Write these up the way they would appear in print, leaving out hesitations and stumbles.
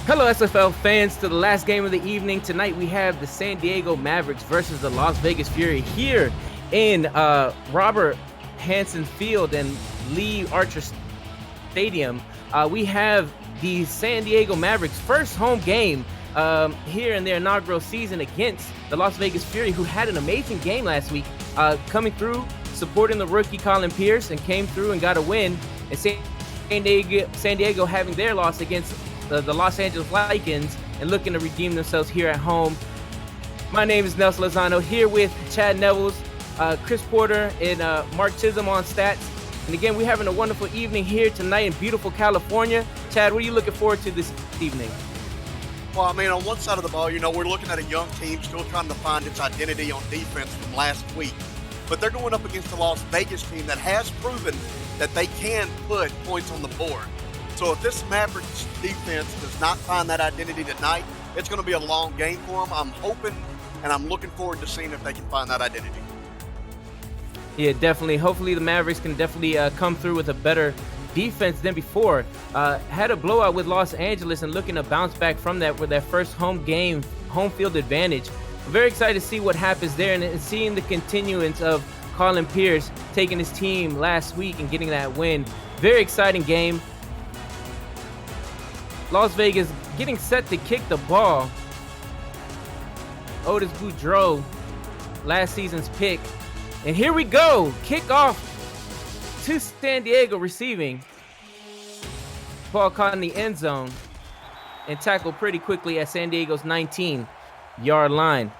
Hello, SFL fans, to the last game of the evening. Tonight we have the San Diego Mavericks versus the Las Vegas Fury here in Robert Hansen Field and Lee Archer Stadium. We have the San Diego Mavericks' first home game here in their inaugural season against the Las Vegas Fury, who had an amazing game last week, coming through, supporting the rookie Colin Pierce, and came through and got a win. And San Diego having their loss against the Los Angeles Lakers and looking to redeem themselves here at home. My name is Nelson Lozano, here with Chad Nevels, Chris Porter, and Mark Chisholm on stats. And again, we're having a wonderful evening here tonight in beautiful California. Chad, what are you looking forward to this evening? Well, I mean, on one side of the ball, we're looking at a young team still trying to find its identity on defense from last week. But they're going up against a Las Vegas team that has proven that they can put points on the board. So if this Mavericks defense does not find that identity tonight, it's going to be a long game for them. I'm hoping and I'm looking forward to seeing if they can find that identity. Yeah, definitely. Hopefully the Mavericks can definitely come through with a better defense than before. Had a blowout with Los Angeles and looking to bounce back from that with their first home field advantage. I'm very excited to see what happens there and seeing the continuance of Colin Pierce taking his team last week and getting that win. Very exciting game. Las Vegas getting set to kick the ball. Otis Boudreau, last season's pick. And here we go. Kickoff to San Diego receiving. Ball caught in the end zone and tackled pretty quickly at San Diego's 19-yard line.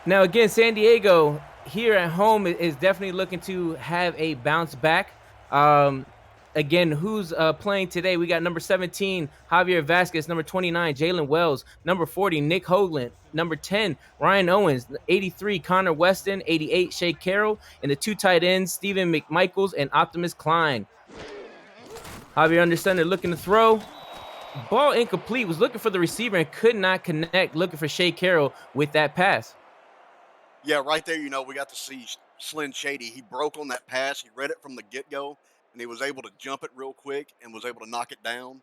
Now again, San Diego here at home is definitely looking to have a bounce back. Again, who's playing today? We got number 17, Javier Vasquez, number 29, Jalen Wells, number 40, Nick Hoagland, number 10, Ryan Owens, 83, Connor Weston, 88, Shea Carroll, and the two tight ends, Stephen McMichaels and Optimus Klein. Javier Understunder looking to throw. Ball incomplete, was looking for the receiver and could not connect, looking for Shea Carroll with that pass. Yeah, right there, we got to see Slim Shady. He broke on that pass. He read it from the get-go, and he was able to jump it real quick and was able to knock it down.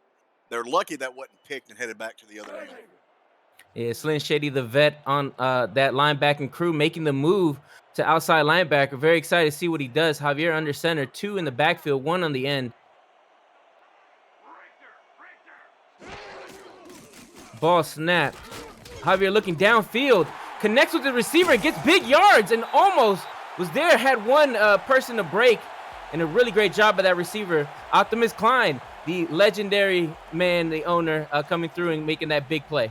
They're lucky that wasn't picked and headed back to the other end. Yeah, Slim Shady, the vet on that linebacking crew, making the move to outside linebacker. Very excited to see what he does. Javier under center, 2 in the backfield, 1 on the end. Ball snapped. Javier looking downfield, connects with the receiver, gets big yards, and almost was there. Had one person to break, and a really great job by that receiver, Optimus Klein, the legendary man, the owner, coming through and making that big play.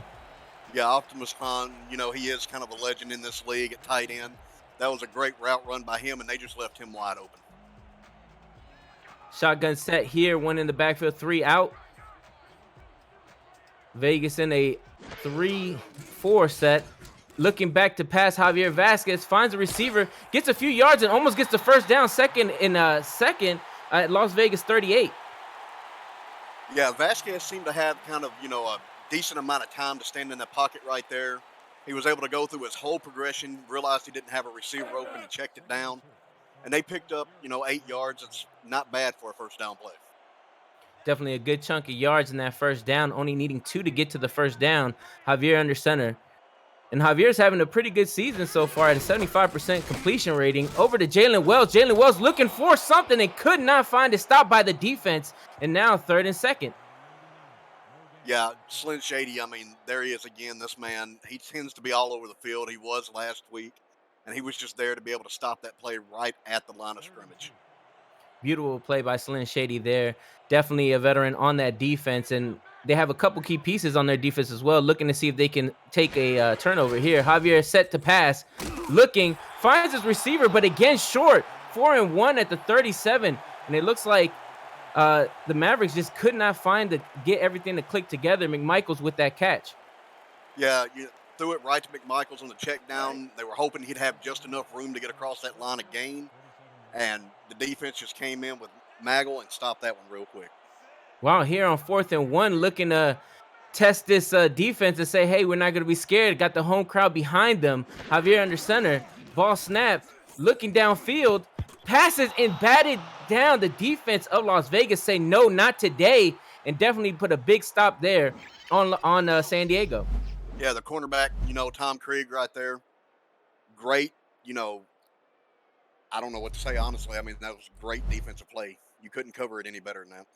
Yeah, Optimus Klein, he is kind of a legend in this league at tight end. That was a great route run by him, and they just left him wide open. Shotgun set here, 1 in the backfield, 3 out. Vegas in a 3-4 set. Looking back to pass, Javier Vasquez finds a receiver, gets a few yards, and almost gets the first down. Second at Las Vegas 38. Yeah, Vasquez seemed to have kind of, a decent amount of time to stand in the pocket right there. He was able to go through his whole progression, realized he didn't have a receiver open, and checked it down. And they picked up, 8 yards. It's not bad for a first down play. Definitely a good chunk of yards in that first down, only needing 2 to get to the first down. Javier under center. And Javier's having a pretty good season so far at a 75% completion rating. Over to Jalen Wells. Jalen Wells looking for something and could not find it. Stopped by the defense. And now 3rd and 2nd. Yeah, Slim Shady, there he is again. This man, he tends to be all over the field. He was last week. And he was just there to be able to stop that play right at the line of scrimmage. Beautiful play by Slim Shady there. Definitely a veteran on that defense. And they have a couple key pieces on their defense as well, looking to see if they can take a turnover here. Javier set to pass, looking, finds his receiver, but again short. 4-1 at the 37, and it looks like the Mavericks just could not get everything to click together. McMichaels with that catch. Yeah, you threw it right to McMichaels on the check down. They were hoping he'd have just enough room to get across that line of gain, and the defense just came in with Maggle and stopped that one real quick. Wow, here on 4th-1, looking to test this defense and say, hey, we're not going to be scared. Got the home crowd behind them. Javier under center. Ball snapped. Looking downfield. Passes and batted down. The defense of Las Vegas say, no, not today. and definitely put a big stop there on San Diego. Yeah, the cornerback, Tom Krieg right there, great. You know, I don't know what to say honestly. I mean, that was great defensive play. You couldn't cover it any better than that.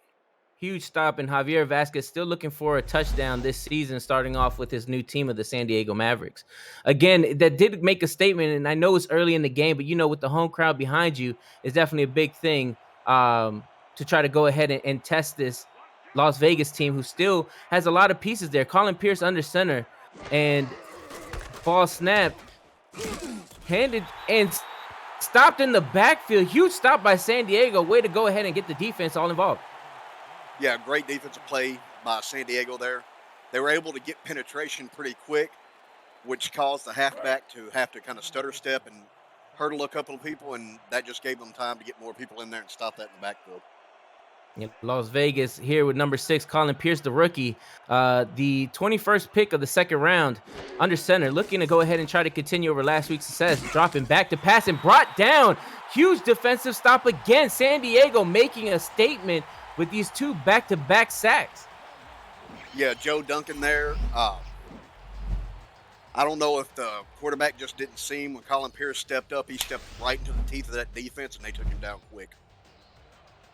Huge stop, and Javier Vasquez still looking for a touchdown this season, starting off with his new team of the San Diego Mavericks. Again, that did make a statement, and I know it's early in the game, but with the home crowd behind you is definitely a big thing to try to go ahead and test this Las Vegas team, who still has a lot of pieces there. Colin Pierce under center, and ball snapped, handed, and stopped in the backfield. Huge stop by San Diego. Way to go ahead and get the defense all involved. Yeah, great defensive play by San Diego there. They were able to get penetration pretty quick, which caused the halfback to have to kind of stutter step and hurdle a couple of people, and that just gave them time to get more people in there and stop that in the backfield. Las Vegas here with number 6, Colin Pierce, the rookie, the 21st pick of the second round, under center, looking to go ahead and try to continue over last week's success, dropping back to pass and brought down. Huge defensive stop again. San Diego making a statement with these 2 back-to-back sacks. Yeah, Joe Duncan there. I don't know if the quarterback just didn't see him. When Colin Pierce stepped up, he stepped right into the teeth of that defense, and they took him down quick.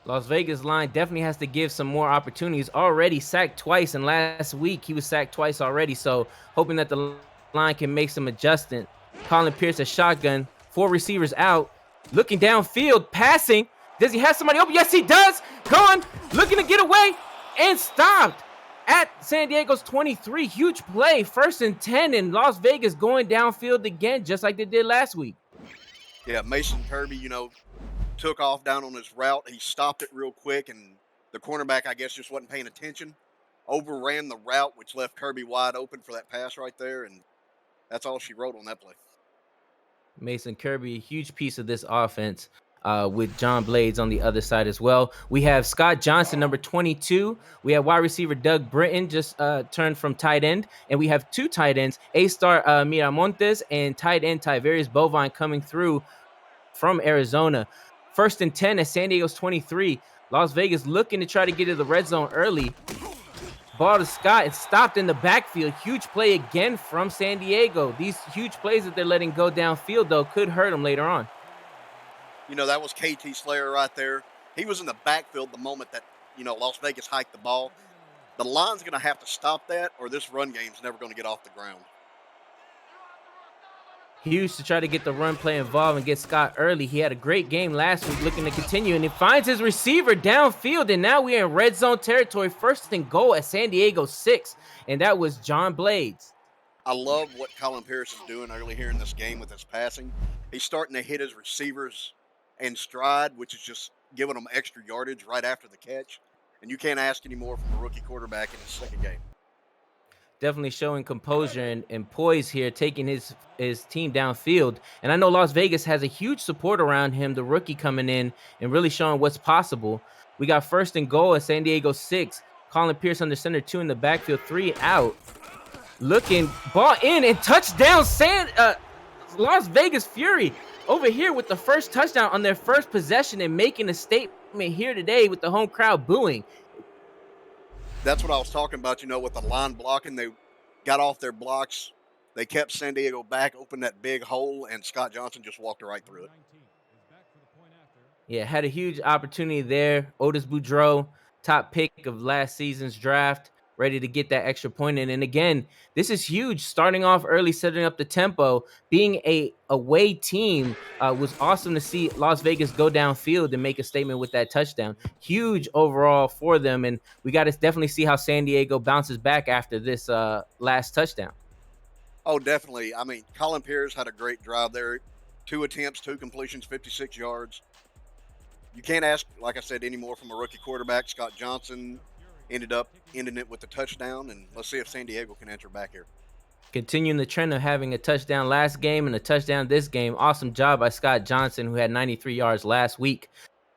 Las Vegas line definitely has to give some more opportunities. Already sacked twice, and last week he was sacked twice already, so hoping that the line can make some adjustment. Colin Pierce, a shotgun, 4 receivers out, looking downfield, passing. Does he have somebody open? Yes, he does. Going, looking to get away, and stopped at San Diego's 23. Huge play, 1st and 10, and Las Vegas going downfield again, just like they did last week. Yeah, Mason Kirby, took off down on his route. He stopped it real quick, and the cornerback, I guess, just wasn't paying attention. Overran the route, which left Kirby wide open for that pass right there, and that's all she wrote on that play. Mason Kirby, a huge piece of this offense. With John Blades on the other side as well. We have Scott Johnson, number 22. We have wide receiver Doug Britton, just turned from tight end. And we have 2 tight ends, A-star Miramontes and tight end Tyvarius Bovine coming through from Arizona. 1st and 10 at San Diego's 23. Las Vegas looking to try to get to the red zone early. Ball to Scott and stopped in the backfield. Huge play again from San Diego. These huge plays that they're letting go downfield, though, could hurt them later on. That was KT Slayer right there. He was in the backfield the moment that, Las Vegas hiked the ball. The line's going to have to stop that, or this run game's never going to get off the ground. Huge to try to get the run play involved and get Scott early. He had a great game last week, looking to continue, and he finds his receiver downfield, and now we're in red zone territory. 1st and goal at San Diego 6, and that was John Blades. I love what Colin Pierce is doing early here in this game with his passing. He's starting to hit his receivers and stride, which is just giving them extra yardage right after the catch. And you can't ask any more from a rookie quarterback in his second game. Definitely showing composure and poise here, taking his team downfield. And I know Las Vegas has a huge support around him, the rookie coming in and really showing what's possible. We got 1st and goal at San Diego 6. Colin Pierce under center, 2 in the backfield, 3 out. Looking, ball in, and touchdown, Las Vegas Fury over here with the first touchdown on their first possession and making a statement here today with the home crowd booing. That's what I was talking about, with the line blocking. They got off their blocks. They kept San Diego back, opened that big hole, and Scott Johnson just walked right through it. Yeah, had a huge opportunity there. Otis Boudreaux, top pick of last season's draft, ready to get that extra point in. And again, this is huge. Starting off early, setting up the tempo, being a away team was awesome to see Las Vegas go downfield and make a statement with that touchdown. Huge overall for them. And we got to definitely see how San Diego bounces back after this last touchdown. Oh, definitely. I mean, Colin Pierce had a great drive there. 2 attempts, 2 completions, 56 yards. You can't ask, like I said, any more from a rookie quarterback. Scott Johnson ending it with a touchdown, and let's see if San Diego can enter back here. Continuing the trend of having a touchdown last game and a touchdown this game. Awesome job by Scott Johnson, who had 93 yards last week.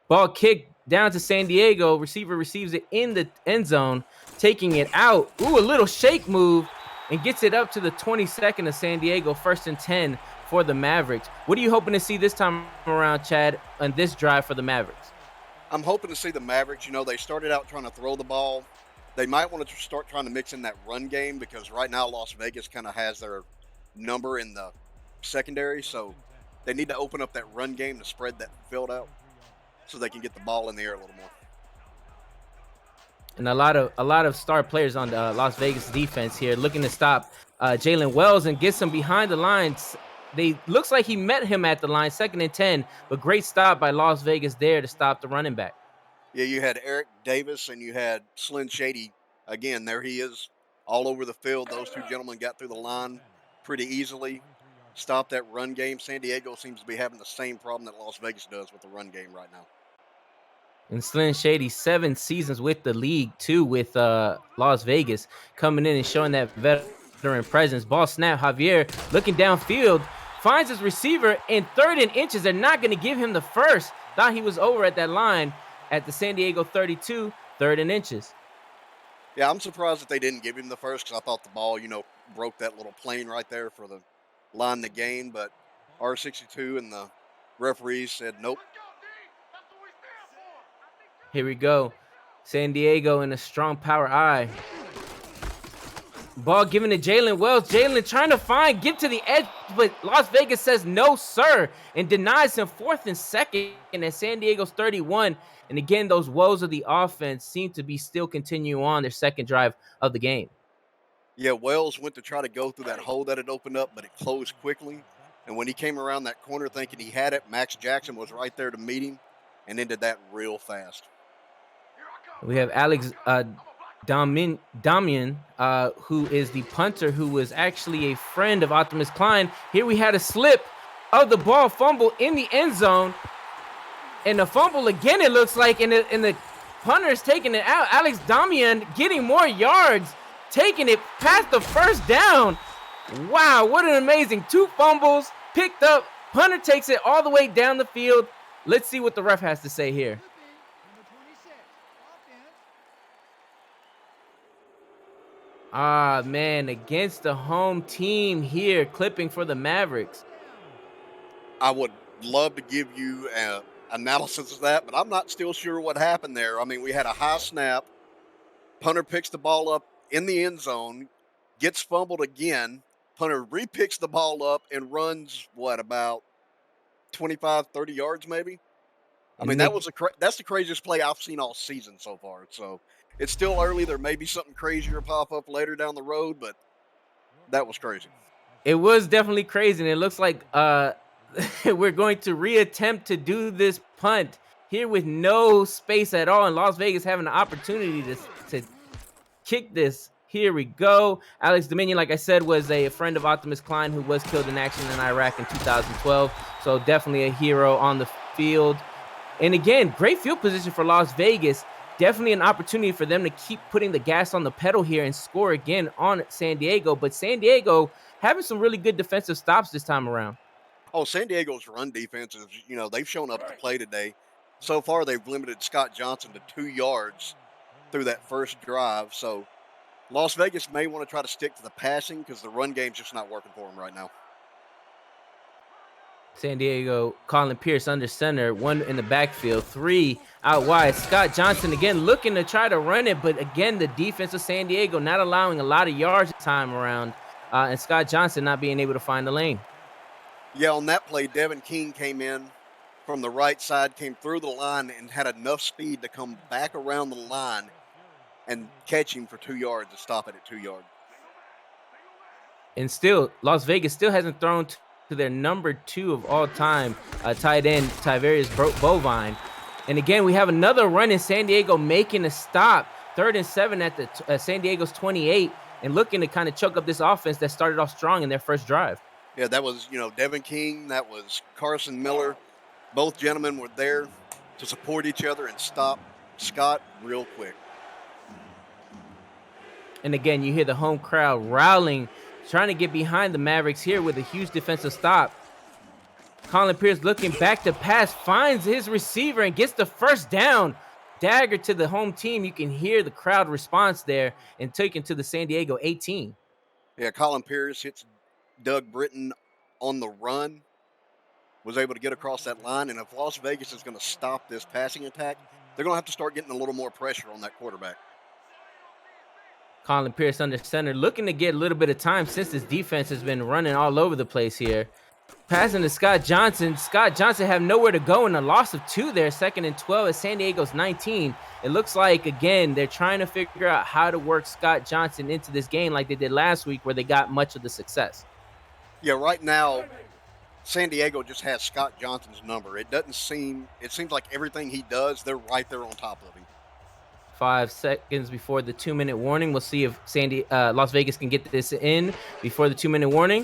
Ball kicked down to San Diego. Receiver receives it in the end zone, taking it out. Ooh, a little shake move, and gets it up to the 22nd of San Diego. 1st and 10 for the Mavericks. What are you hoping to see this time around, Chad, on this drive for the Mavericks? I'm hoping to see the Mavericks. They started out trying to throw the ball, They might want to start trying to mix in that run game because right now Las Vegas kind of has their number in the secondary, so they need to open up that run game to spread that field out so they can get the ball in the air a little more. And a lot of star players on the Las Vegas defense here looking to stop Jalen Wells and gets him behind the lines. They looks like he met him at the line, 2nd and 10, but great stop by Las Vegas there to stop the running back. Yeah, you had Eric Davis and you had Slim Shady. Again, there he is all over the field. Those two gentlemen got through the line pretty easily, stopped that run game. San Diego seems to be having the same problem that Las Vegas does with the run game right now. And Slim Shady, 7 seasons with the league, too, with Las Vegas, coming in and showing that veteran presence. Ball snap, Javier looking downfield, finds his receiver in 3rd and inches. They're not going to give him the first. Thought he was over at that line at the San Diego 32, 3rd and inches. Yeah, I'm surprised that they didn't give him the first because I thought the ball, broke that little plane right there for the line the game. But R62 and the referees said nope. Here we go. San Diego in a strong power I. Ball given to Jalen Wells. Jalen trying to get to the edge, but Las Vegas says no, sir, and denies him 4th and 2nd at San Diego's 31. And again, those woes of the offense seem to be still continuing on their 2nd drive of the game. Yeah, Wells went to try to go through that hole that had opened up, but it closed quickly. And when he came around that corner thinking he had it, Max Jackson was right there to meet him and ended that real fast. We have Alex Damian, who is the punter, who was actually a friend of Optimus Klein. Here we had a slip of the ball, fumble in the end zone. And the fumble again, it looks like, and the punter is taking it out. Alex Damian getting more yards, taking it past the first down. Wow, what an amazing 2 fumbles, picked up. Punter takes it all the way down the field. Let's see what the ref has to say here. Ah, man, against the home team here, clipping for the Mavericks. I would love to give you an analysis of that, but I'm not still sure what happened there. I mean, we had a high snap. Punter picks the ball up in the end zone, gets fumbled again. Punter repicks the ball up and runs, about 25, 30 yards maybe? I mean, that's the craziest play I've seen all season so far. So it's still early. There may be something crazier pop up later down the road, but that was crazy. It was definitely crazy, and it looks like we're going to reattempt to do this punt here with no space at all, and Las Vegas having an opportunity to kick this. Here we go. Alex Dominion, like I said, was a friend of Optimus Klein who was killed in action in Iraq in 2012, so definitely a hero on the field. And again, great field position for Las Vegas. Definitely an opportunity for them to keep putting the gas on the pedal here and score again on San Diego. But San Diego having some really good defensive stops this time around. Oh, San Diego's run defense is, they've shown up to play today. So far, they've limited Scott Johnson to 2 yards through that first drive. So Las Vegas may want to try to stick to the passing because the run game's just not working for them right now. San Diego, Colin Pierce under center, 1 in the backfield, 3 out wide. Scott Johnson again looking to try to run it, but again, the defense of San Diego not allowing a lot of yards this time around, and Scott Johnson not being able to find the lane. Yeah, on that play, Devin King came in from the right side, came through the line, and had enough speed to come back around the line and catch him for 2 yards to stop it at 2 yards. And still, Las Vegas still hasn't thrown to their number 2 of all time, tight end Tavarius Bovine. And again, we have another run in San Diego making a stop. 3rd and 7 at the San Diego's 28 and looking to kind of choke up this offense that started off strong in their first drive. Yeah, that was, Devin King. That was Carson Miller. Both gentlemen were there to support each other and stop Scott real quick. And again, you hear the home crowd rowling, trying to get behind the Mavericks here with a huge defensive stop. Colin Pierce looking back to pass, finds his receiver and gets the first down. Dagger to the home team. You can hear the crowd response there and taken to the San Diego 18. Yeah, Colin Pierce hits Doug Britton on the run, was able to get across that line. And if Las Vegas is going to stop this passing attack, they're going to have to start getting a little more pressure on that quarterback. Colin Pierce under center, looking to get a little bit of time since this defense has been running all over the place here. Passing to Scott Johnson. Scott Johnson have nowhere to go in a loss of 2 there. 2nd and 12 at San Diego's 19. It looks like, again, they're trying to figure out how to work Scott Johnson into this game like they did last week where they got much of the success. Yeah, right now, San Diego just has Scott Johnson's number. It seems like everything he does, they're right there on top of him. 5 seconds before the 2-minute warning. We'll see if Las Vegas can get this in before the 2-minute warning.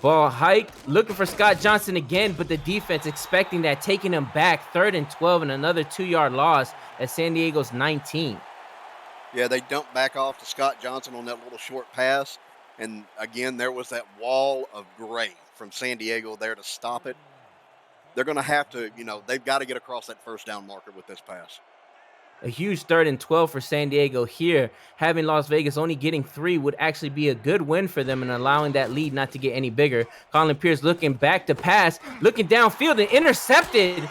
Ball hiked, looking for Scott Johnson again, but the defense expecting that, taking him back. 3rd and 12 and another 2-yard loss at San Diego's 19. Yeah, they dumped back off to Scott Johnson on that little short pass. And again, there was that wall of gray from San Diego there to stop it. They're going to have to, they've got to get across that first down marker with this pass. A huge 3rd and 12 for San Diego here. Having Las Vegas only getting 3 would actually be a good win for them and allowing that lead not to get any bigger. Colin Pierce looking back to pass, looking downfield and intercepted.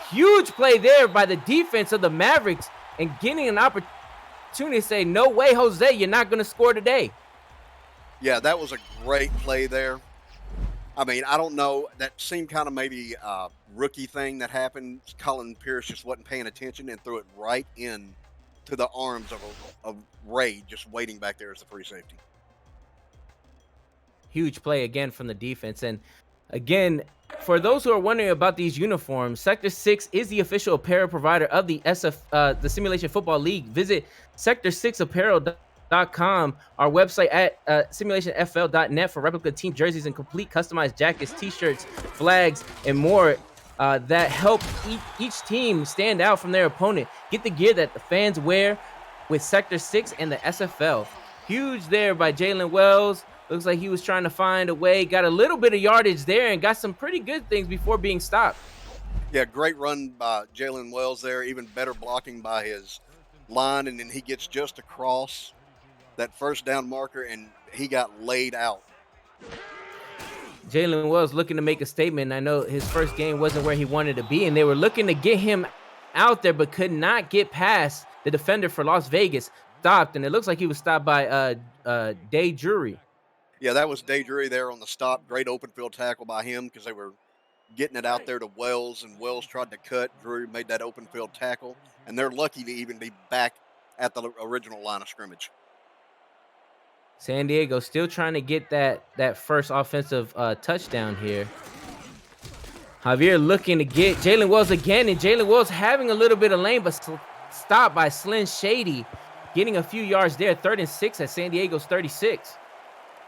Huge play there by the defense of the Mavericks and getting an opportunity to say, no way, Jose, you're not going to score today. Yeah, that was a great play there. I mean, I don't know. That seemed kind of maybe a rookie thing that happened. Colin Pierce just wasn't paying attention and threw it right in to the arms of Ray, just waiting back there as the free safety. Huge play again from the defense. And again, for those who are wondering about these uniforms, Sector 6 is the official apparel provider of the the Simulation Football League. Visit sector6apparel.com, our website at simulationfl.net for replica team jerseys and complete customized jackets, t-shirts, flags, and more that help each team stand out from their opponent. Get the gear that the fans wear with Sector 6 and the SFL. Huge there by Jalen Wells. Looks like he was trying to find a way, got a little bit of yardage there and got some pretty good things before being stopped. Yeah, great run by Jalen Wells there. Even better blocking by his line, and then he gets just across that first down marker, and he got laid out. Jalen Wells looking to make a statement. I know his first game wasn't where he wanted to be, and they were looking to get him out there, but could not get past the defender for Las Vegas. Stopped, and it looks like he was stopped by Day Drury. Yeah, that was Day Drury there on the stop. Great open field tackle by him because they were getting it out there to Wells, and Wells tried to cut. Drury made that open field tackle, and they're lucky to even be back at the original line of scrimmage. San Diego still trying to get that first offensive touchdown here. Javier looking to get Jalen Wells again, and Jalen Wells having a little bit of lane, but stopped by Slim Shady, getting a few yards there. 3rd and 6 at San Diego's 36.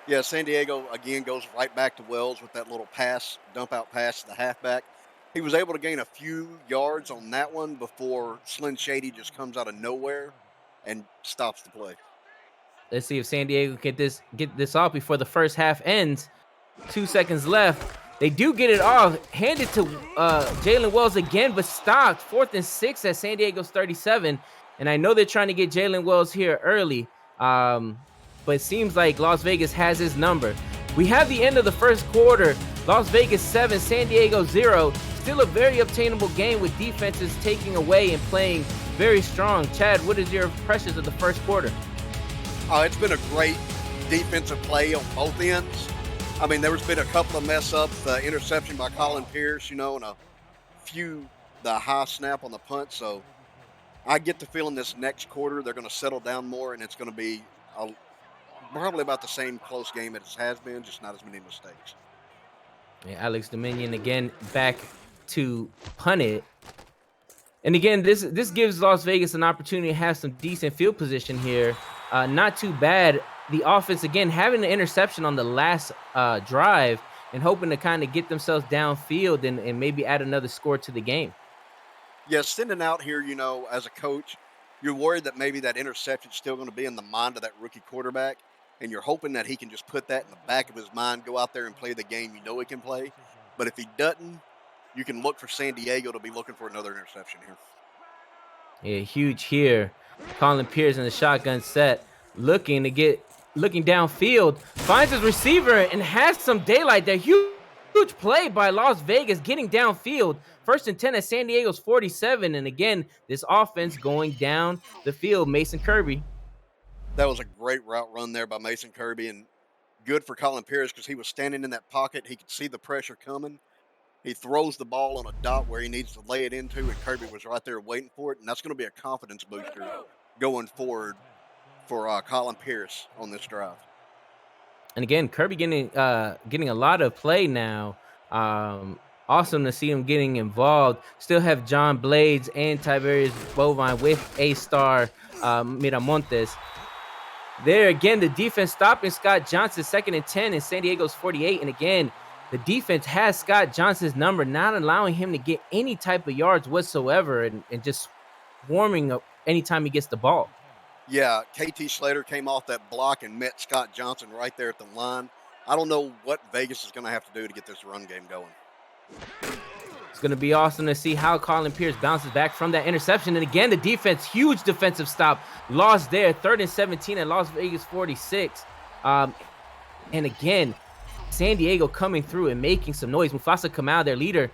Yeah, San Diego, again, goes right back to Wells with that little pass, dump out pass to the halfback. He was able to gain a few yards on that one before Slim Shady just comes out of nowhere and stops the play. Let's see if San Diego can get this off before the first half ends. 2 seconds left. They do get it off. Handed to Jalen Wells again, but stopped. 4th and 6 at San Diego's 37. And I know they're trying to get Jalen Wells here early. But it seems like Las Vegas has his number. We have the end of the first quarter. Las Vegas 7, San Diego 0. Still a very obtainable game with defenses taking away and playing very strong. Chad, what is your impressions of the first quarter? It's been a great defensive play on both ends. I mean, there's been a couple of mess ups, the interception by Colin Pierce, and a few, the high snap on the punt. So I get the feeling this next quarter they're going to settle down more, and it's going to be probably about the same close game as it has been, just not as many mistakes. Yeah, Alex Dominion again back to punt it. And again, this gives Las Vegas an opportunity to have some decent field position here. Not too bad. The offense, again, having an interception on the last drive and hoping to kind of get themselves downfield and maybe add another score to the game. Yeah, sending out here, as a coach, you're worried that maybe that interception is still going to be in the mind of that rookie quarterback, and you're hoping that he can just put that in the back of his mind, go out there and play the game he can play. But if he doesn't, you can look for San Diego to be looking for another interception here. Yeah, huge here. Colin Pierce in the shotgun set, looking downfield, finds his receiver and has some daylight there. Huge play by Las Vegas getting downfield. 1st and 10 at San Diego's 47. And again, this offense going down the field. Mason Kirby. That was a great route run there by Mason Kirby, and good for Colin Pierce because he was standing in that pocket. He could see the pressure coming. He throws the ball on a dot where he needs to lay it into, and Kirby was right there waiting for it. And that's going to be a confidence booster going forward for Colin Pierce on this drive. And again, Kirby getting a lot of play now. Awesome to see him getting involved. Still have John Blades and Tiberius Bovine with A-Star Miramontes. There again, the defense stopping Scott Johnson, 2nd and 10 in San Diego's 48. And again, the defense has Scott Johnson's number, not allowing him to get any type of yards whatsoever and just swarming up anytime he gets the ball. Yeah, KT Slater came off that block and met Scott Johnson right there at the line. I don't know what Vegas is going to have to do to get this run game going. It's going to be awesome to see how Colin Pierce bounces back from that interception. And again, the defense, huge defensive stop, lost there, 3rd and 17 at Las Vegas 46. And again, San Diego coming through and making some noise. Mufasa Kamal, their leader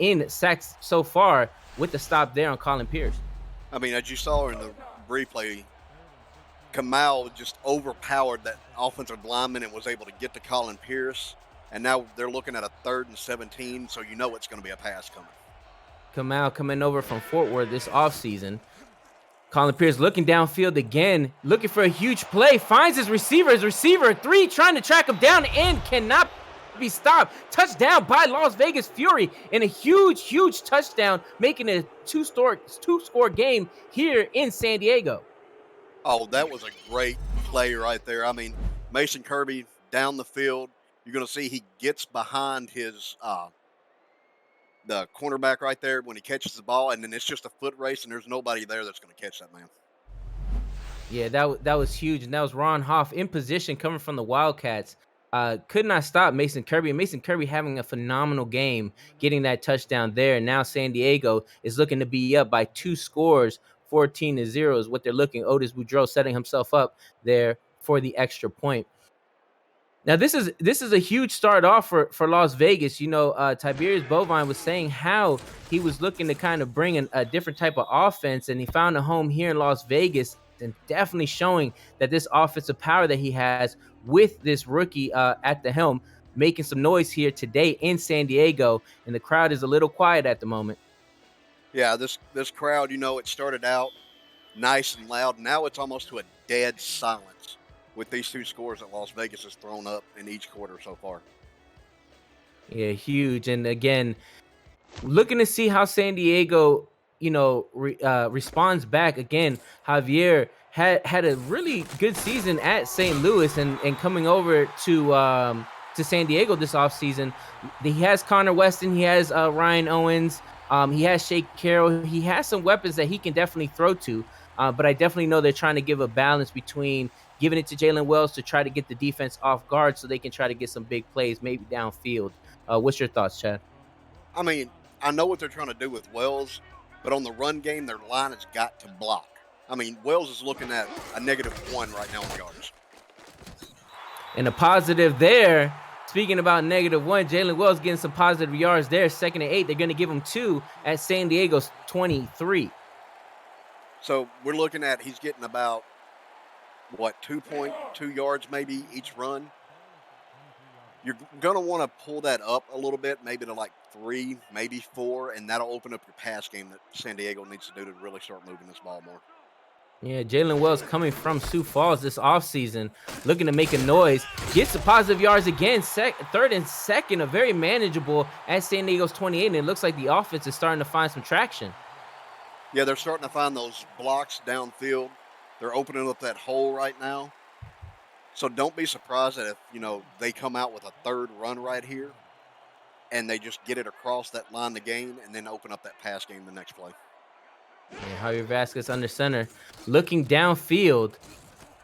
in sacks so far, with the stop there on Colin Pierce. I mean, as you saw in the replay, Kamal just overpowered that offensive lineman and was able to get to Colin Pierce. And now they're looking at a 3rd and 17, so you know it's going to be a pass coming. Kamal coming over from Fort Worth this offseason. Colin Pierce looking downfield again, looking for a huge play, finds his receiver 3, trying to track him down and cannot be stopped. Touchdown by Las Vegas Fury, and a huge touchdown, making it a two-score game here in San Diego. Oh, that was a great play right there. I mean, Mason Kirby down the field. You're going to see he gets behind his the cornerback right there when he catches the ball, and then it's just a foot race, and there's nobody there that's going to catch that man. Yeah, that was huge, and that was Ron Hoff in position coming from the Wildcats. Could not stop Mason Kirby, and Mason Kirby having a phenomenal game, getting that touchdown there. And now San Diego is looking to be up by 2 scores, 14-0 is what they're looking. Otis Boudreaux setting himself up there for the extra point. Now, this is a huge start off for Las Vegas. You know, Tiberius Bovine was saying how he was looking to kind of bring a different type of offense, and he found a home here in Las Vegas, and definitely showing that this offensive power that he has with this rookie at the helm, making some noise here today in San Diego, and the crowd is a little quiet at the moment. Yeah, this crowd, you know, it started out nice and loud. Now it's almost to a dead silence with these 2 scores that Las Vegas has thrown up in each quarter so far. Yeah, huge. And again, looking to see how San Diego, you know, responds back. Again, Javier had a really good season at St. Louis, and coming over to San Diego this offseason. He has Connor Weston, he has Ryan Owens, he has Shake Carroll. He has some weapons that he can definitely throw to, but I definitely know they're trying to give a balance between giving it to Jalen Wells to try to get the defense off guard so they can try to get some big plays, maybe downfield. What's your thoughts, Chad? I mean, I know what they're trying to do with Wells, but on the run game, their line has got to block. I mean, Wells is looking at a -1 right now in yards. And a positive there. Speaking about -1, Jalen Wells getting some positive yards there. 2nd and 8. They're going to give him 2 at San Diego's 23. So we're looking at he's getting about, 2.2 yards maybe each run. You're going to want to pull that up a little bit, maybe to like 3, maybe 4, and that'll open up your pass game that San Diego needs to do to really start moving this ball more. Yeah, Jalen Wells coming from Sioux Falls this offseason, looking to make a noise. Gets the positive yards again, 3rd and 2nd, a very manageable at San Diego's 28, and it looks like the offense is starting to find some traction. Yeah, they're starting to find those blocks downfield. They're opening up that hole right now. So don't be surprised that if, they come out with a 3rd run right here and they just get it across that line to gain and then open up that pass game the next play. Yeah, Javier Vasquez under center, looking downfield,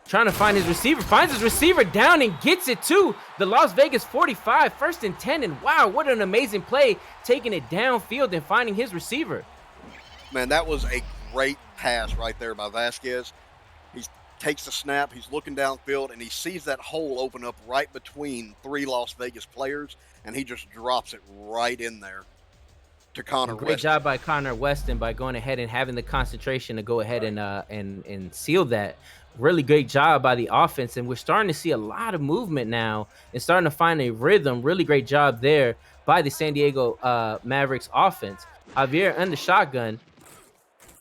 trying to find his receiver, finds his receiver down and gets it to the Las Vegas 45, 1st and 10, and wow, what an amazing play, taking it downfield and finding his receiver. Man, that was a great pass right there by Vasquez. He takes the snap, he's looking downfield, and he sees that hole open up right between 3 Las Vegas players, and he just drops it right in there to Connor Weston. Great job by Connor Weston by going ahead and having the concentration to go ahead and seal that really great job by the offense, and we're starting to see a lot of movement now and starting to find a rhythm. Really great job there by the San Diego Mavericks offense. Javier in the shotgun,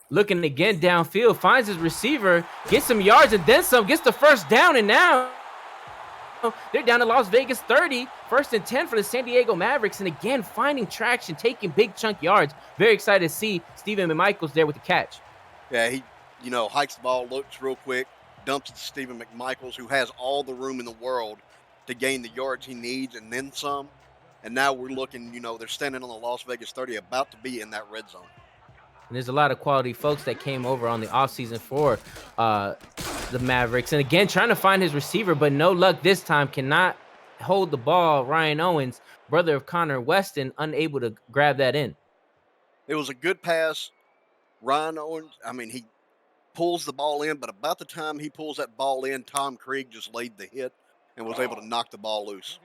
looking again downfield, finds his receiver, gets some yards and then some, gets the first down, and now they're down to Las Vegas 30, 1st and 10 for the San Diego Mavericks, and again finding traction, taking big chunk yards. Very excited to see Stephen McMichaels there with the catch. Yeah, he, hikes the ball, looks real quick, dumps it to Stephen McMichaels, who has all the room in the world to gain the yards he needs and then some. And now we're looking, they're standing on the Las Vegas 30, about to be in that red zone. And there's a lot of quality folks that came over on the offseason for the Mavericks. And again, trying to find his receiver, but no luck this time. Cannot hold the ball. Ryan Owens, brother of Connor Weston, unable to grab that in. It was a good pass. Ryan Owens, he pulls the ball in, but about the time he pulls that ball in, Tom Krieg just laid the hit and was able to knock the ball loose.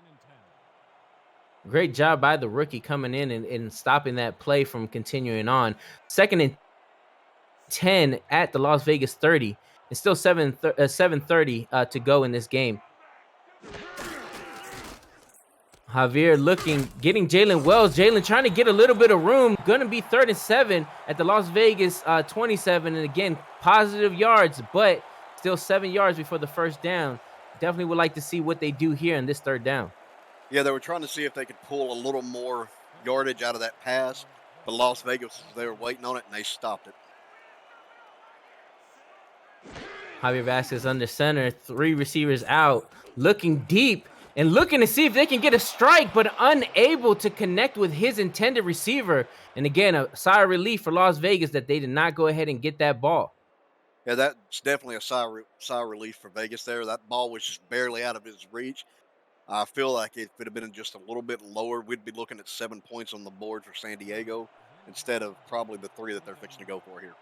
Great job by the rookie coming in and stopping that play from continuing on. 2nd and 10 at the Las Vegas 30. It's still 7:30 to go in this game. Javier getting Jalen Wells. Jalen trying to get a little bit of room. Going to be 3rd and 7 at the Las Vegas 27. And again, positive yards, but still 7 yards before the first down. Definitely would like to see what they do here in this 3rd down. Yeah, they were trying to see if they could pull a little more yardage out of that pass, but Las Vegas was there waiting on it, and they stopped it. Javier Vasquez under center, 3 receivers out, looking deep and looking to see if they can get a strike, but unable to connect with his intended receiver. And again, a sigh of relief for Las Vegas that they did not go ahead and get that ball. Yeah, that's definitely a sigh of relief for Vegas there. That ball was just barely out of his reach. I feel like if it had been just a little bit lower, we'd be looking at 7 points on the board for San Diego instead of probably the 3 that they're fixing to go for here.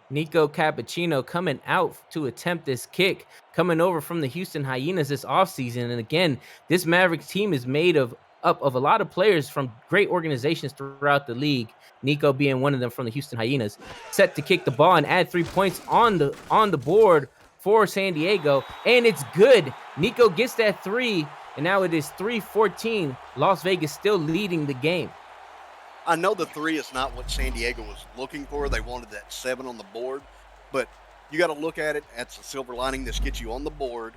Nico Cappuccino coming out to attempt this kick, coming over from the Houston Hyenas this offseason. And again, this Mavericks team is made up of a lot of players from great organizations throughout the league. Nico being one of them from the Houston Hyenas. Set to kick the ball and add 3 points on the board for San Diego, and it's good. Nico gets that 3, and now it is 3-14. Las Vegas still leading the game. I know the 3 is not what San Diego was looking for. They wanted that 7 on the board, but you got to look at it. That's a silver lining. This gets you on the board.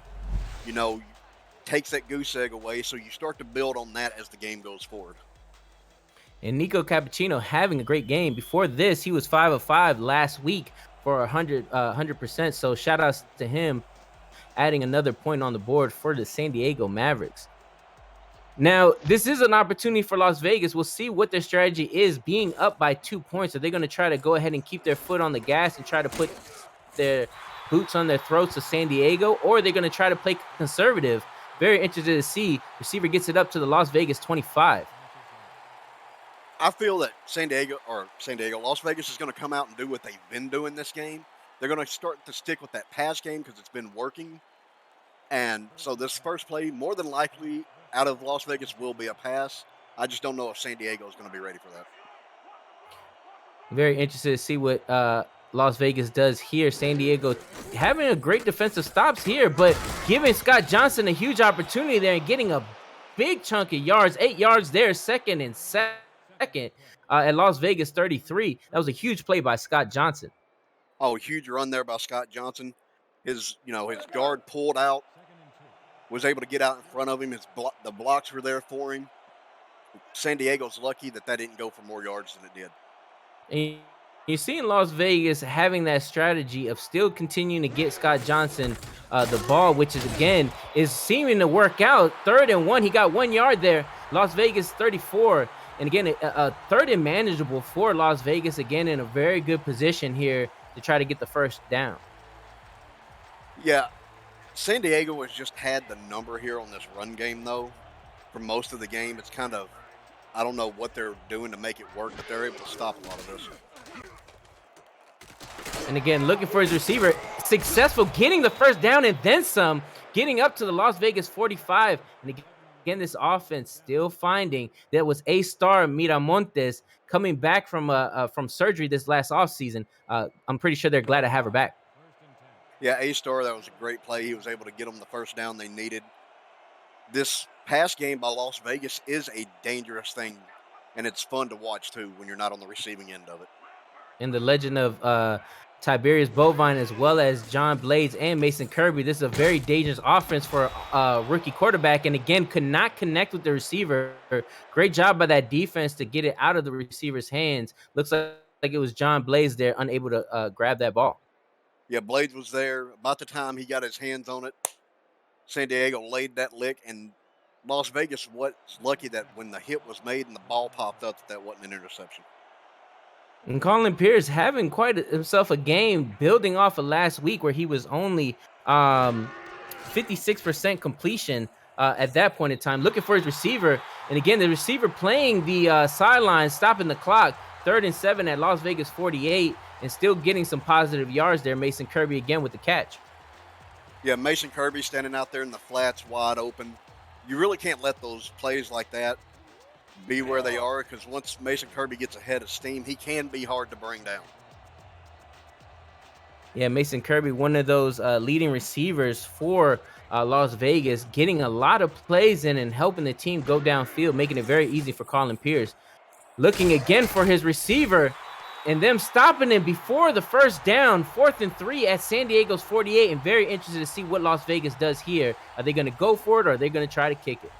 Takes that goose egg away, so you start to build on that as the game goes forward. And Nico Cappuccino having a great game. Before this, he was 5 of 5 last week for 100%. So shout outs to him, adding another point on the board for the San Diego Mavericks. Now, this is an opportunity for Las Vegas. We'll see what their strategy is, being up by 2 points. Are they going to try to go ahead and keep their foot on the gas and try to put their boots on their throats of San Diego, or are they going to try to play conservative? Very interested to see. Receiver gets it up to the Las Vegas 25. I feel that Las Vegas is going to come out and do what they've been doing this game. They're going to start to stick with that pass game because it's been working. And so this first play, more than likely, out of Las Vegas will be a pass. I just don't know if San Diego is going to be ready for that. Very interested to see what Las Vegas does here. San Diego having a great defensive stops here, but giving Scott Johnson a huge opportunity there and getting a big chunk of yards, 8 yards there, 2nd and 2nd at Las Vegas 33. That was a huge play by Scott Johnson. Oh, huge run there by Scott Johnson. His guard pulled out, was able to get out in front of him. The blocks were there for him. San Diego's lucky that didn't go for more yards than it did. And you're seeing Las Vegas having that strategy of still continuing to get Scott Johnson the ball, which is seeming to work out. 3rd and 1, he got 1 yard there. Las Vegas 34. And again, a 3rd and manageable for Las Vegas, again in a very good position here to try to get the first down. Yeah, San Diego has just had the number here on this run game, though, for most of the game. It's kind of, I don't know what they're doing to make it work, but they're able to stop a lot of this. And again, looking for his receiver, successful getting the first down and then some, getting up to the Las Vegas 45. And again, this offense still finding that was A-star Miramontes coming back from surgery this last offseason. I'm pretty sure they're glad to have her back. Yeah, A-Star, that was a great play. He was able to get them the first down they needed. This pass game by Las Vegas is a dangerous thing, and it's fun to watch too when you're not on the receiving end of it. And the legend of Tiberius Bovine, as well as John Blades and Mason Kirby. This is a very dangerous offense for rookie quarterback. And again, could not connect with the receiver. Great job by that defense to get it out of the receiver's hands. Looks like it was John Blades there, unable to grab that ball. Yeah, Blades was there. About the time he got his hands on it, San Diego laid that lick, and Las Vegas was lucky that when the hit was made and the ball popped up, that wasn't an interception. And Colin Pierce having quite himself a game, building off of last week where he was only 56% completion at that point in time, looking for his receiver. And again, the receiver playing the sideline, stopping the clock. 3rd and 7 at Las Vegas 48, and still getting some positive yards there. Mason Kirby again with the catch. Yeah, Mason Kirby standing out there in the flats wide open. You really can't let those plays like that be where they are, because once Mason Kirby gets ahead of steam, he can be hard to bring down. Yeah, Mason Kirby, one of those leading receivers for Las Vegas, getting a lot of plays in and helping the team go downfield, making it very easy for Colin Pierce. Looking again for his receiver, and them stopping him before the first down. 4th and 3 at San Diego's 48, and very interested to see what Las Vegas does here. Are they going to go for it, or are they going to try to kick it?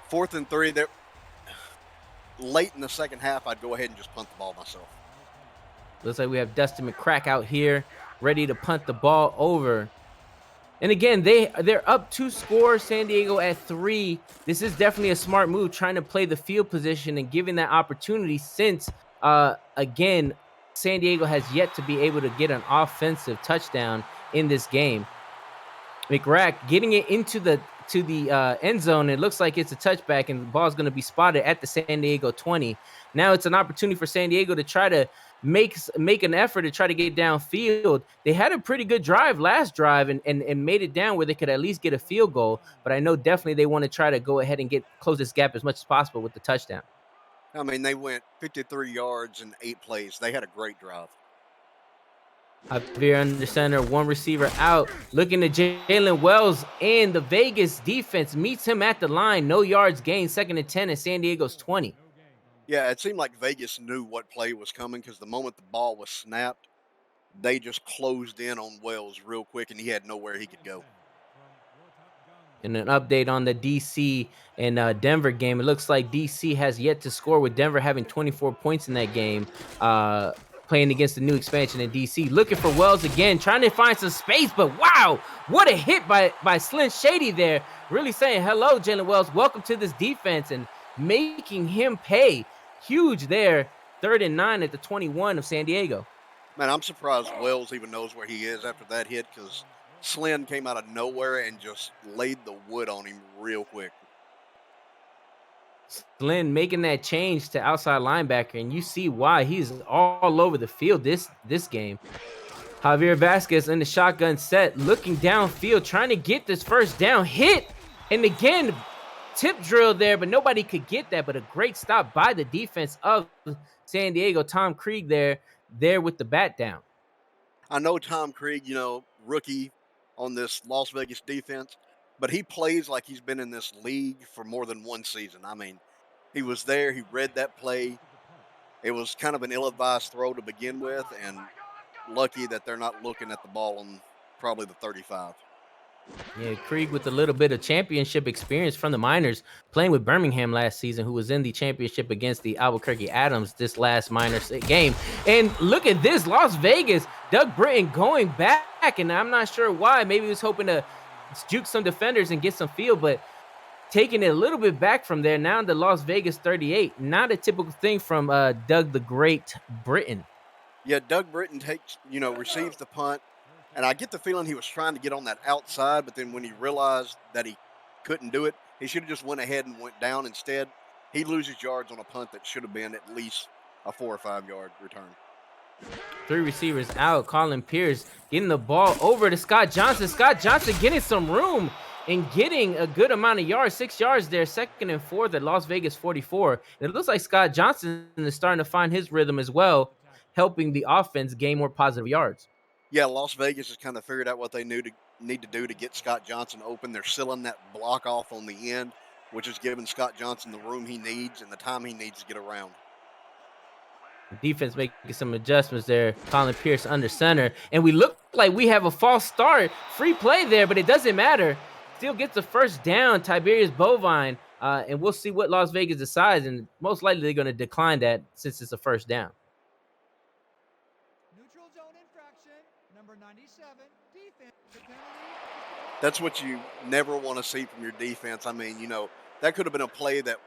4th and 3, they're late in the second half. I'd go ahead and just punt the ball myself. Looks like we have Dustin Mcgrath out here ready to punt the ball over. And again, they're up 2 scores, San Diego at 3. This is definitely a smart move, trying to play the field position and giving that opportunity, since again, San Diego has yet to be able to get an offensive touchdown in this game. Mcgrath getting it into the end zone. It looks like it's a touchback, and the ball's going to be spotted at the San Diego 20. Now it's an opportunity for San Diego to try to make an effort to try to get downfield. They had a pretty good drive last drive and made it down where they could at least get a field goal. But I know definitely they want to try to go ahead and close this gap as much as possible with the touchdown. I mean, they went 53 yards in 8 plays. They had a great drive. Javier under center, 1 receiver out, looking to Jalen Wells, and the Vegas defense meets him at the line. No yards gained, 2nd and 10 at San Diego's 20. Yeah, it seemed like Vegas knew what play was coming, because the moment the ball was snapped, they just closed in on Wells real quick, and he had nowhere he could go. And an update on the DC and Denver game. It looks like DC has yet to score, with Denver having 24 points in that game, playing against the new expansion in DC. Looking for Wells again, trying to find some space, but wow, what a hit by Slim Shady there. Really saying, hello, Jalen Wells, welcome to this defense, and making him pay. Huge there. 3rd and 9 at the 21 of San Diego. Man, I'm surprised Wells even knows where he is after that hit, because Slim came out of nowhere and just laid the wood on him real quick. Slim making that change to outside linebacker, and you see why. He's all over the field this game. Javier Vasquez in the shotgun set, looking downfield, trying to get this first down. Hit, and again, tip drill there, but nobody could get that. But a great stop by the defense of San Diego. Tom Krieg there with the bat down. I know Tom Krieg, rookie on this Las Vegas defense, but he plays like he's been in this league for more than 1 season. I mean, he was there. He read that play. It was kind of an ill-advised throw to begin with, and lucky that they're not looking at the ball on probably the 35. Yeah, Krieg with a little bit of championship experience from the minors, playing with Birmingham last season, who was in the championship against the Albuquerque Adams this last minors game. And look at this, Las Vegas, Doug Britton going back, and I'm not sure why. Maybe he was hoping to juke some defenders and get some field, but taking it a little bit back from there. Now to Las Vegas 38. Not a typical thing from Doug the Great Britton. Yeah, Doug Britton receives the punt. And I get the feeling he was trying to get on that outside, but then when he realized that he couldn't do it, he should have just went ahead and went down instead. He loses yards on a punt that should have been at least a 4 or 5 yard return. 3 receivers out. Colin Pierce getting the ball over to Scott Johnson. Scott Johnson getting some room and getting a good amount of yards, 6 yards there, 2nd and 4 at Las Vegas 44. And it looks like Scott Johnson is starting to find his rhythm as well, helping the offense gain more positive yards. Yeah, Las Vegas has kind of figured out what they need to do to get Scott Johnson open. They're sealing that block off on the end, which is giving Scott Johnson the room he needs and the time he needs to get around. Defense making some adjustments there. Colin Pierce under center. And we look like we have a false start. Free play there, but it doesn't matter. Still gets the first down, Tiberius Bovine. And we'll see what Las Vegas decides. And most likely they're going to decline that since it's a first down. Neutral zone infraction, number 97, defense. The penalty. That's what you never want to see from your defense. I mean, that could have been a play that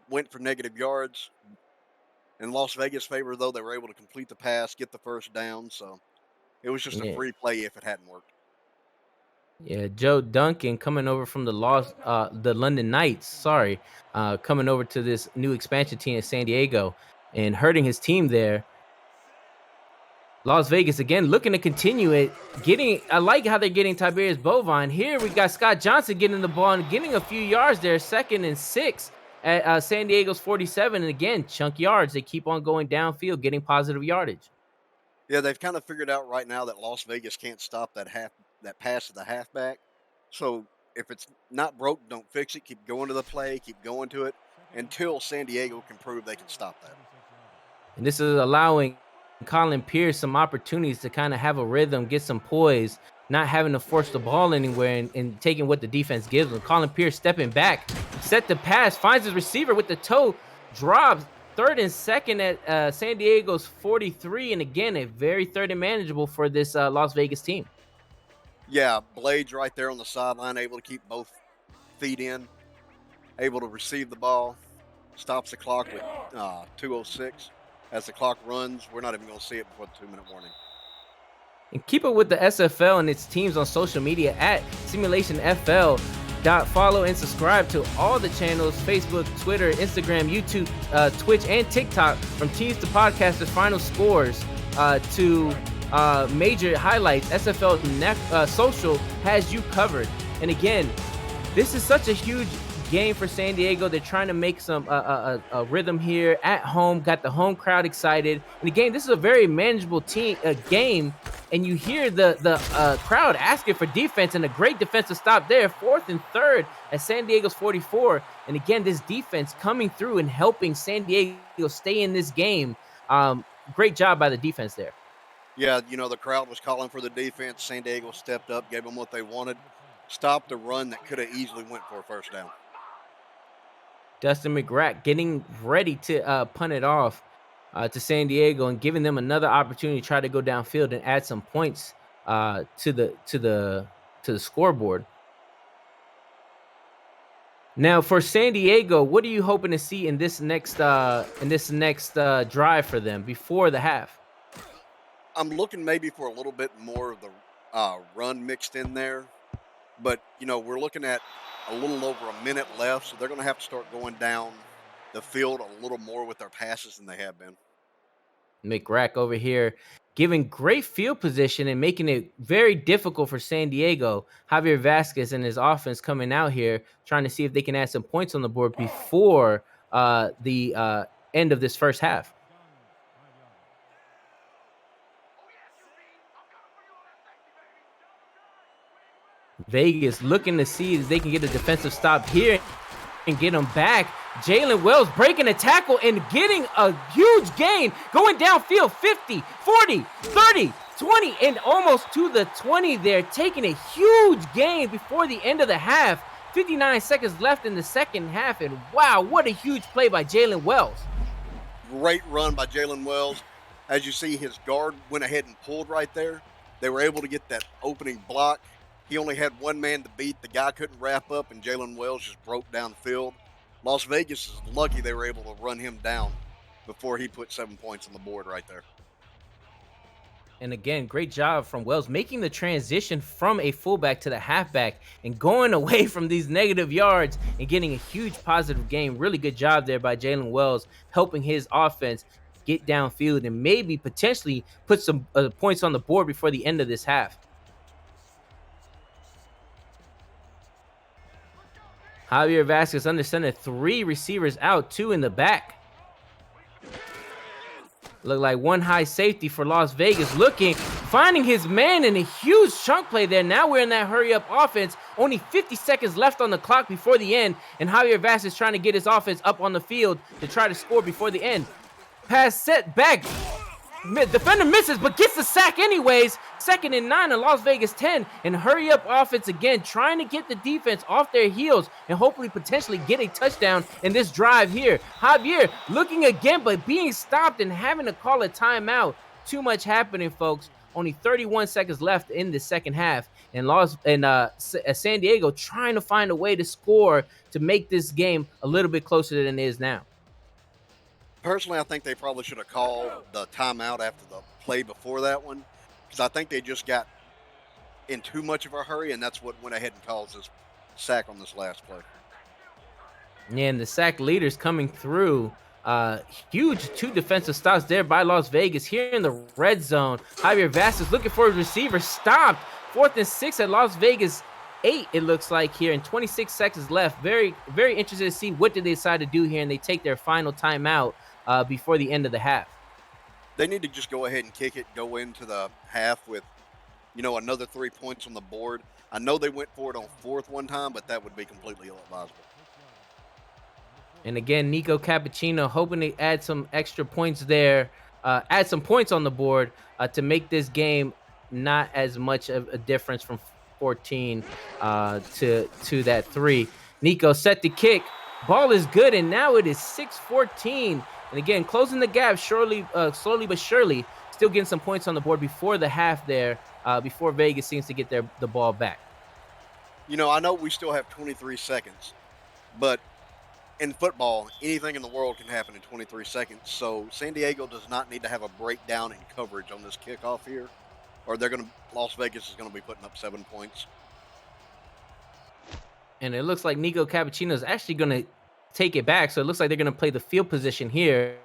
went for negative yards. In Las Vegas' favor, though, they were able to complete the pass, get the first down. So it was just a free play if it hadn't worked. Yeah, Joe Duncan coming over from the London Knights, coming over to this new expansion team in San Diego and hurting his team there. Las Vegas again looking to continue it. I like how they're getting Tiberius Bovine. Here we got Scott Johnson getting the ball and getting a few yards there, 2nd and 6 at San Diego's 47. And again, chunk yards. They keep on going downfield, getting positive yardage. Yeah, they've kind of figured out right now that Las Vegas can't stop that pass to the halfback. So if it's not broke, don't fix it. Keep going to the play, keep going to it until San Diego can prove they can stop that. And this is allowing Colin Pierce some opportunities to kind of have a rhythm, get some poise, not having to force the ball anywhere and taking what the defense gives them. Colin Pierce stepping back, set the pass, finds his receiver with the toe, drops. 3rd and 2nd at San Diego's 43. And again, a very 3rd and manageable for this Las Vegas team. Yeah, Blades right there on the sideline, able to keep both feet in, able to receive the ball, stops the clock with 2:06. As the clock runs, we're not even going to see it before the 2-minute warning. And keep it with the SFL and its teams on social media at Simulationfl. Follow and subscribe to all the channels: Facebook, Twitter, Instagram, YouTube, Twitch, and TikTok. From teams to podcasters, final scores to major highlights, SFL Social has you covered. And again, this is such a huge game for San Diego. They're trying to make some a rhythm here at home. Got the home crowd excited. And again, this is a very manageable game. And you hear the crowd asking for defense, and a great defensive stop there. 4th and 3rd at San Diego's 44. And again, this defense coming through and helping San Diego stay in this game. Great job by the defense there. Yeah, the crowd was calling for the defense. San Diego stepped up, gave them what they wanted, stopped a run that could have easily went for a first down. Dustin Mcgrath getting ready to punt it off to San Diego and giving them another opportunity to try to go downfield and add some points to the scoreboard. Now for San Diego, what are you hoping to see in this next drive for them before the half? I'm looking maybe for a little bit more of the run mixed in there, but we're looking at a little over a minute left, so they're going to have to start going down the field a little more with their passes than they have been. McGrath over here giving great field position and making it very difficult for San Diego. Javier Vasquez and his offense coming out here trying to see if they can add some points on the board before the end of this first half. Vegas looking to see if they can get a defensive stop here and get them back. Jalen Wells breaking a tackle and getting a huge gain, going downfield 50, 40, 30, 20, and almost to the 20 there, taking a huge gain before the end of the half. 59 seconds left in the second half, and wow, what a huge play by Jalen Wells. Great run by Jalen Wells. As you see, his guard went ahead and pulled right there. They were able to get that opening block. He only had one man to beat. The guy couldn't wrap up, and Jalen Wells just broke down the field. Las Vegas is lucky they were able to run him down before he put 7 points on the board right there. And again, great job from Wells making the transition from a fullback to the halfback and going away from these negative yards and getting a huge positive gain. Really good job there by Jalen Wells, helping his offense get downfield and maybe potentially put some points on the board before the end of this half. Javier Vasquez under center, 3 receivers out, 2 in the back. Look like one high safety for Las Vegas, looking finding his man in a huge chunk play there. Now we're in that hurry-up offense. Only 50 seconds left on the clock before the end, and Javier Vaz is trying to get his offense up on the field to try to score before the end. Pass set back. Defender misses, but gets the sack anyways. 2nd and 9 in Las Vegas 10, and hurry-up offense again, trying to get the defense off their heels and hopefully potentially get a touchdown in this drive here. Javier looking again, but being stopped and having to call a timeout. Too much happening, folks. Only 31 seconds left in the second half, and San Diego trying to find a way to score to make this game a little bit closer than it is now. Personally, I think they probably should have called the timeout after the play before that one, because I think they just got in too much of a hurry, and that's what went ahead and caused this sack on this last play. Yeah, and the sack leaders coming through. Huge 2 defensive stops there by Las Vegas. Here in the red zone, Javier Vaz is looking for a receiver. Stopped. 4th and 6 at Las Vegas 8, it looks like here, and 26 seconds left. Very, very interested to see what did they decide to do here, and they take their final timeout before the end of the half. They need to just go ahead and kick it, go into the half with, another 3 points on the board. I know they went for it on 4th one time, but that would be completely ill-advisable. And again, Nico Cappuccino hoping to add some extra points there, add some points on the board to make this game not as much of a difference from 14 to that 3. Nico set the kick. Ball is good, and now it is 6-14. And again, closing the gap slowly but surely, still getting some points on the board before the half there, before Vegas seems to get the ball back. I know we still have 23 seconds, but in football, anything in the world can happen in 23 seconds. So San Diego does not need to have a breakdown in coverage on this kickoff here, or Las Vegas is going to be putting up 7 points. And it looks like Nico Cappuccino is actually going to take it back. So it looks like they're going to play the field position here,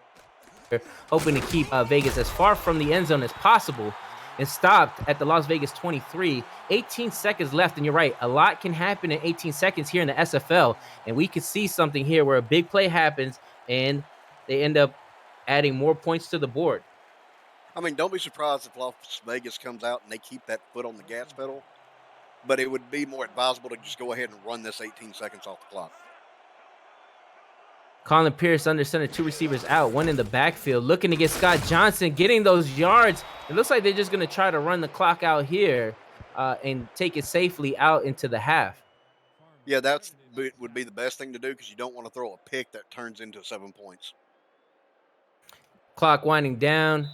hoping to keep Vegas as far from the end zone as possible. And stopped at the Las Vegas 23. 18 seconds left, and you're right, a lot can happen in 18 seconds here in the SFL, and we could see something here where a big play happens and they end up adding more points to the board. I mean, don't be surprised if Las Vegas comes out and they keep that foot on the gas pedal, but it would be more advisable to just go ahead and run this 18 seconds off the clock. Colin Pierce under center, 2 receivers out, 1 in the backfield, looking to get Scott Johnson, getting those yards. It looks like they're just going to try to run the clock out here and take it safely out into the half. Yeah, that would be the best thing to do, because you don't want to throw a pick that turns into 7 points. Clock winding down,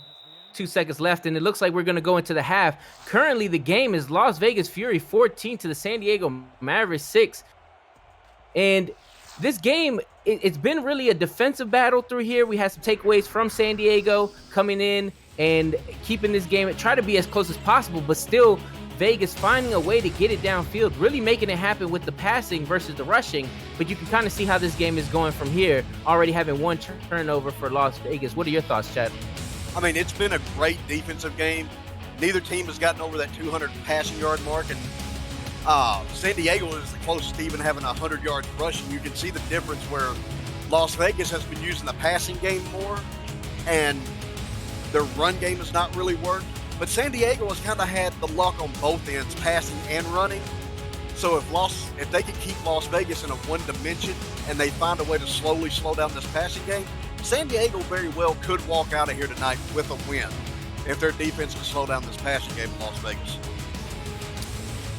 2 seconds left, and it looks like we're going to go into the half. Currently, the game is Las Vegas Fury 14 to the San Diego Mavericks 6. And this game, it's been really a defensive battle through here. We had some takeaways from San Diego coming in and keeping this game, try to be as close as possible, but still Vegas finding a way to get it downfield, really making it happen with the passing versus the rushing. But you can kind of see how this game is going from here, already having 1 turnover for Las Vegas. What are your thoughts, Chad? I mean, it's been a great defensive game. Neither team has gotten over that 200 passing yard mark, and San Diego is the closest to even having 100 yards rushing. You can see the difference where Las Vegas has been using the passing game more, and their run game has not really worked. But San Diego has kind of had the luck on both ends, passing and running. So if they can keep Las Vegas in a one dimension and they find a way to slowly slow down this passing game, San Diego very well could walk out of here tonight with a win if their defense can slow down this passing game in Las Vegas.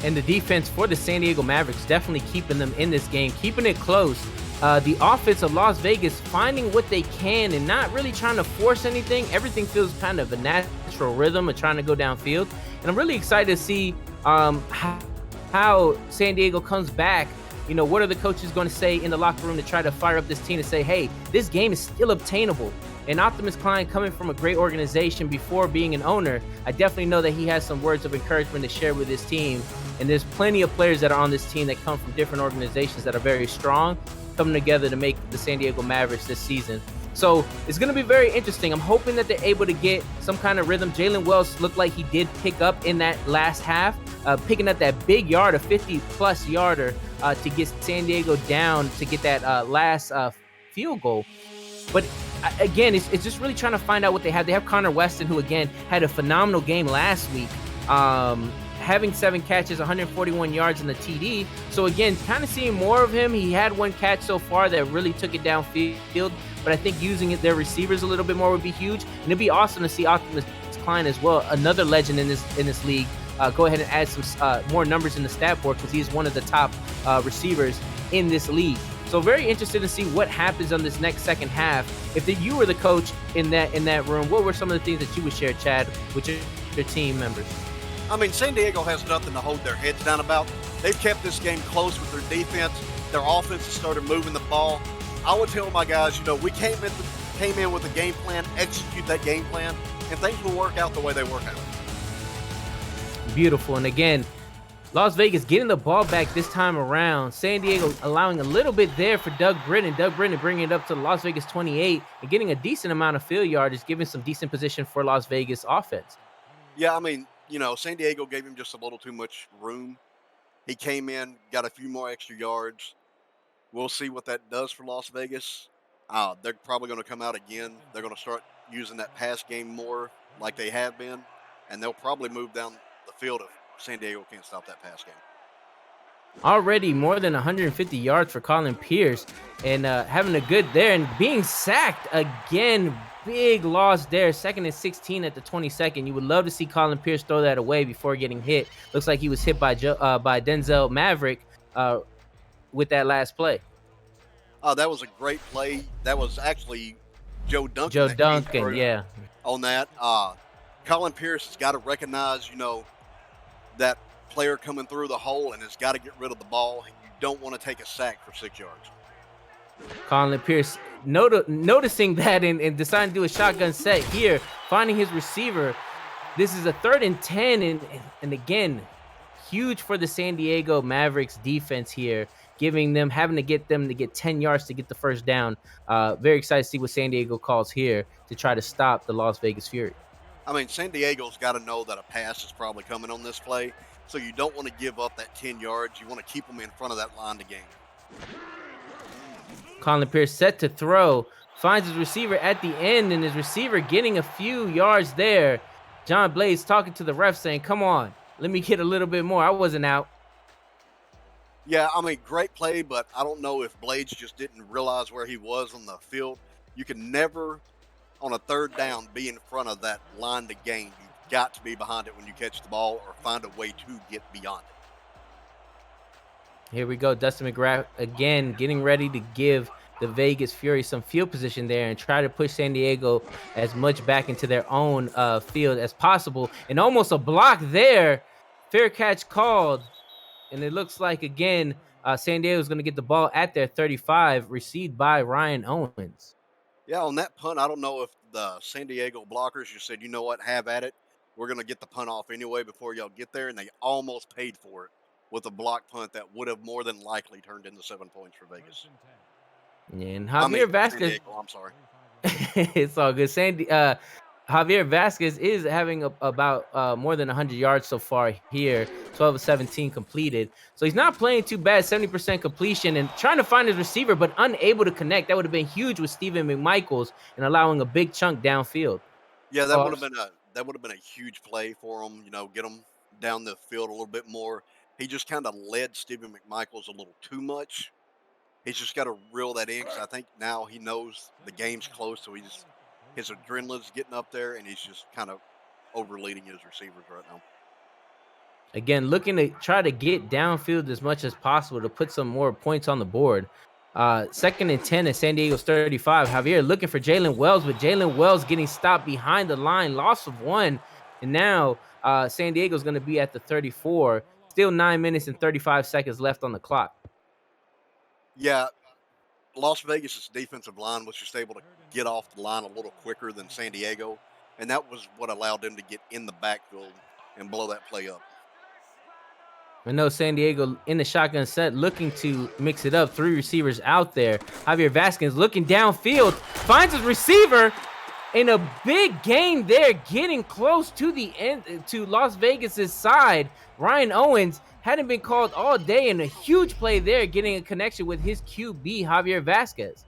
And the defense for the San Diego Mavericks definitely keeping them in this game, keeping it close. The offense of Las Vegas finding what they can and not really trying to force anything. Everything feels kind of a natural rhythm of trying to go downfield. And I'm really excited to see how San Diego comes back. You know, what are the coaches going to say in the locker room to try to fire up this team to say, hey, this game is still obtainable. And Optimus Klein, coming from a great organization before being an owner, I definitely know that he has some words of encouragement to share with his team. And there's plenty of players that are on this team that come from different organizations that are very strong, coming together to make the San Diego Mavericks this season. So it's going to be very interesting. I'm hoping that they're able to get some kind of rhythm. Jalen Wells looked like he did pick up in that last half, picking up that big yard, a 50-plus yarder, to get San Diego down to get that last field goal. But again, it's just really trying to find out what they have. They have Connor Weston, who again had a phenomenal game last week, having 7 catches, 141 yards in the TD. So again, kind of seeing more of him. He had 1 catch so far that really took it downfield, but I think using their receivers a little bit more would be huge. And it'd be awesome to see Optimus Klein as well, another legend in this league, go ahead and add some more numbers in the stat board, because he's one of the top receivers in this league. So very interested to see what happens on this next second half. If you were the coach in that room, what were some of the things that you would share, Chad, with your team members? I mean, San Diego has nothing to hold their heads down about. They've kept this game close with their defense. Their offense has started moving the ball. I would tell my guys, we came in with a game plan, execute that game plan, and things will work out the way they work out. Beautiful. And again, Las Vegas getting the ball back this time around. San Diego allowing a little bit there for Doug Britton. Doug Britton bringing it up to Las Vegas 28 and getting a decent amount of field yardage, giving some decent position for Las Vegas offense. Yeah, I mean, San Diego gave him just a little too much room. He came in, got a few more extra yards. We'll see what that does for Las Vegas. They're probably going to come out again. They're going to start using that pass game more like they have been, and they'll probably move down the field if San Diego can't stop that pass game. Already more than 150 yards for Colin Pierce, and having a good there and being sacked again. Big loss there. 2nd and 16 at the 22nd. You would love to see Colin Pierce throw that away before getting hit. Looks like he was hit by Denzel Maverick with that last play. That was a great play. That was actually Joe Duncan. Joe Duncan, yeah. On that, Colin Pierce has got to recognize, that player coming through the hole and has got to get rid of the ball. You don't want to take a sack for 6 yards. Colin Pierce noticing that and deciding to do a shotgun set here, finding his receiver. This is a 3rd and 10, and again, huge for the San Diego Mavericks defense here, having to get 10 yards to get the first down. Very excited to see what San Diego calls here to try to stop the Las Vegas Fury. I mean, San Diego's got to know that a pass is probably coming on this play, so you don't want to give up that 10 yards. You want to keep them in front of that line to gain. Colin Pierce set to throw, finds his receiver at the end, and his receiver getting a few yards there. John Blades talking to the ref saying, come on, let me get a little bit more. I wasn't out. Yeah, I mean, great play, but I don't know if Blades just didn't realize where he was on the field. You can never, on a 3rd down, be in front of that line to gain. You've got to be behind it when you catch the ball or find a way to get beyond it. Here we go. Dustin Mcgrath again getting ready to give the Vegas Fury some field position there and try to push San Diego as much back into their own field as possible. And almost a block there. Fair catch called. And it looks like, again, San Diego is going to get the ball at their 35, received by Ryan Owens. Yeah, on that punt, I don't know if the San Diego blockers just said, you know what, have at it. We're going to get the punt off anyway before y'all get there. And they almost paid for it with a block punt that would have more than likely turned into 7 points for Vegas. And Javier Vasquez. Diego, I'm sorry. It's all good. Javier Vasquez is having about more than 100 yards so far here, 12 of 17 completed. So he's not playing too bad, 70% completion, and trying to find his receiver, but unable to connect. That would have been huge with Stephen McMichaels and allowing a big chunk downfield. Yeah, that would have been a huge play for him. Get him down the field a little bit more. He just kind of led Stephen McMichaels a little too much. He's just got to reel that in, because I think now he knows the game's close, so his adrenaline's getting up there, and he's just kind of overleading his receivers right now. Again, looking to try to get downfield as much as possible to put some more points on the board. 2nd and 10 at San Diego's 35. Javier looking for Jalen Wells, but Jalen Wells getting stopped behind the line, loss of 1. And now San Diego's going to be at the 34. Still 9 minutes and 35 seconds left on the clock. Yeah, Las Vegas' defensive line was just able to get off the line a little quicker than San Diego, and that was what allowed them to get in the backfield and blow that play up. I know San Diego in the shotgun set looking to mix it up. 3 receivers out there. Javier Vasquez looking downfield, finds his receiver, and a big gain there, getting close to the end to Las Vegas' side. Ryan Owens hadn't been called all day, and a huge play there, getting a connection with his QB, Javier Vasquez.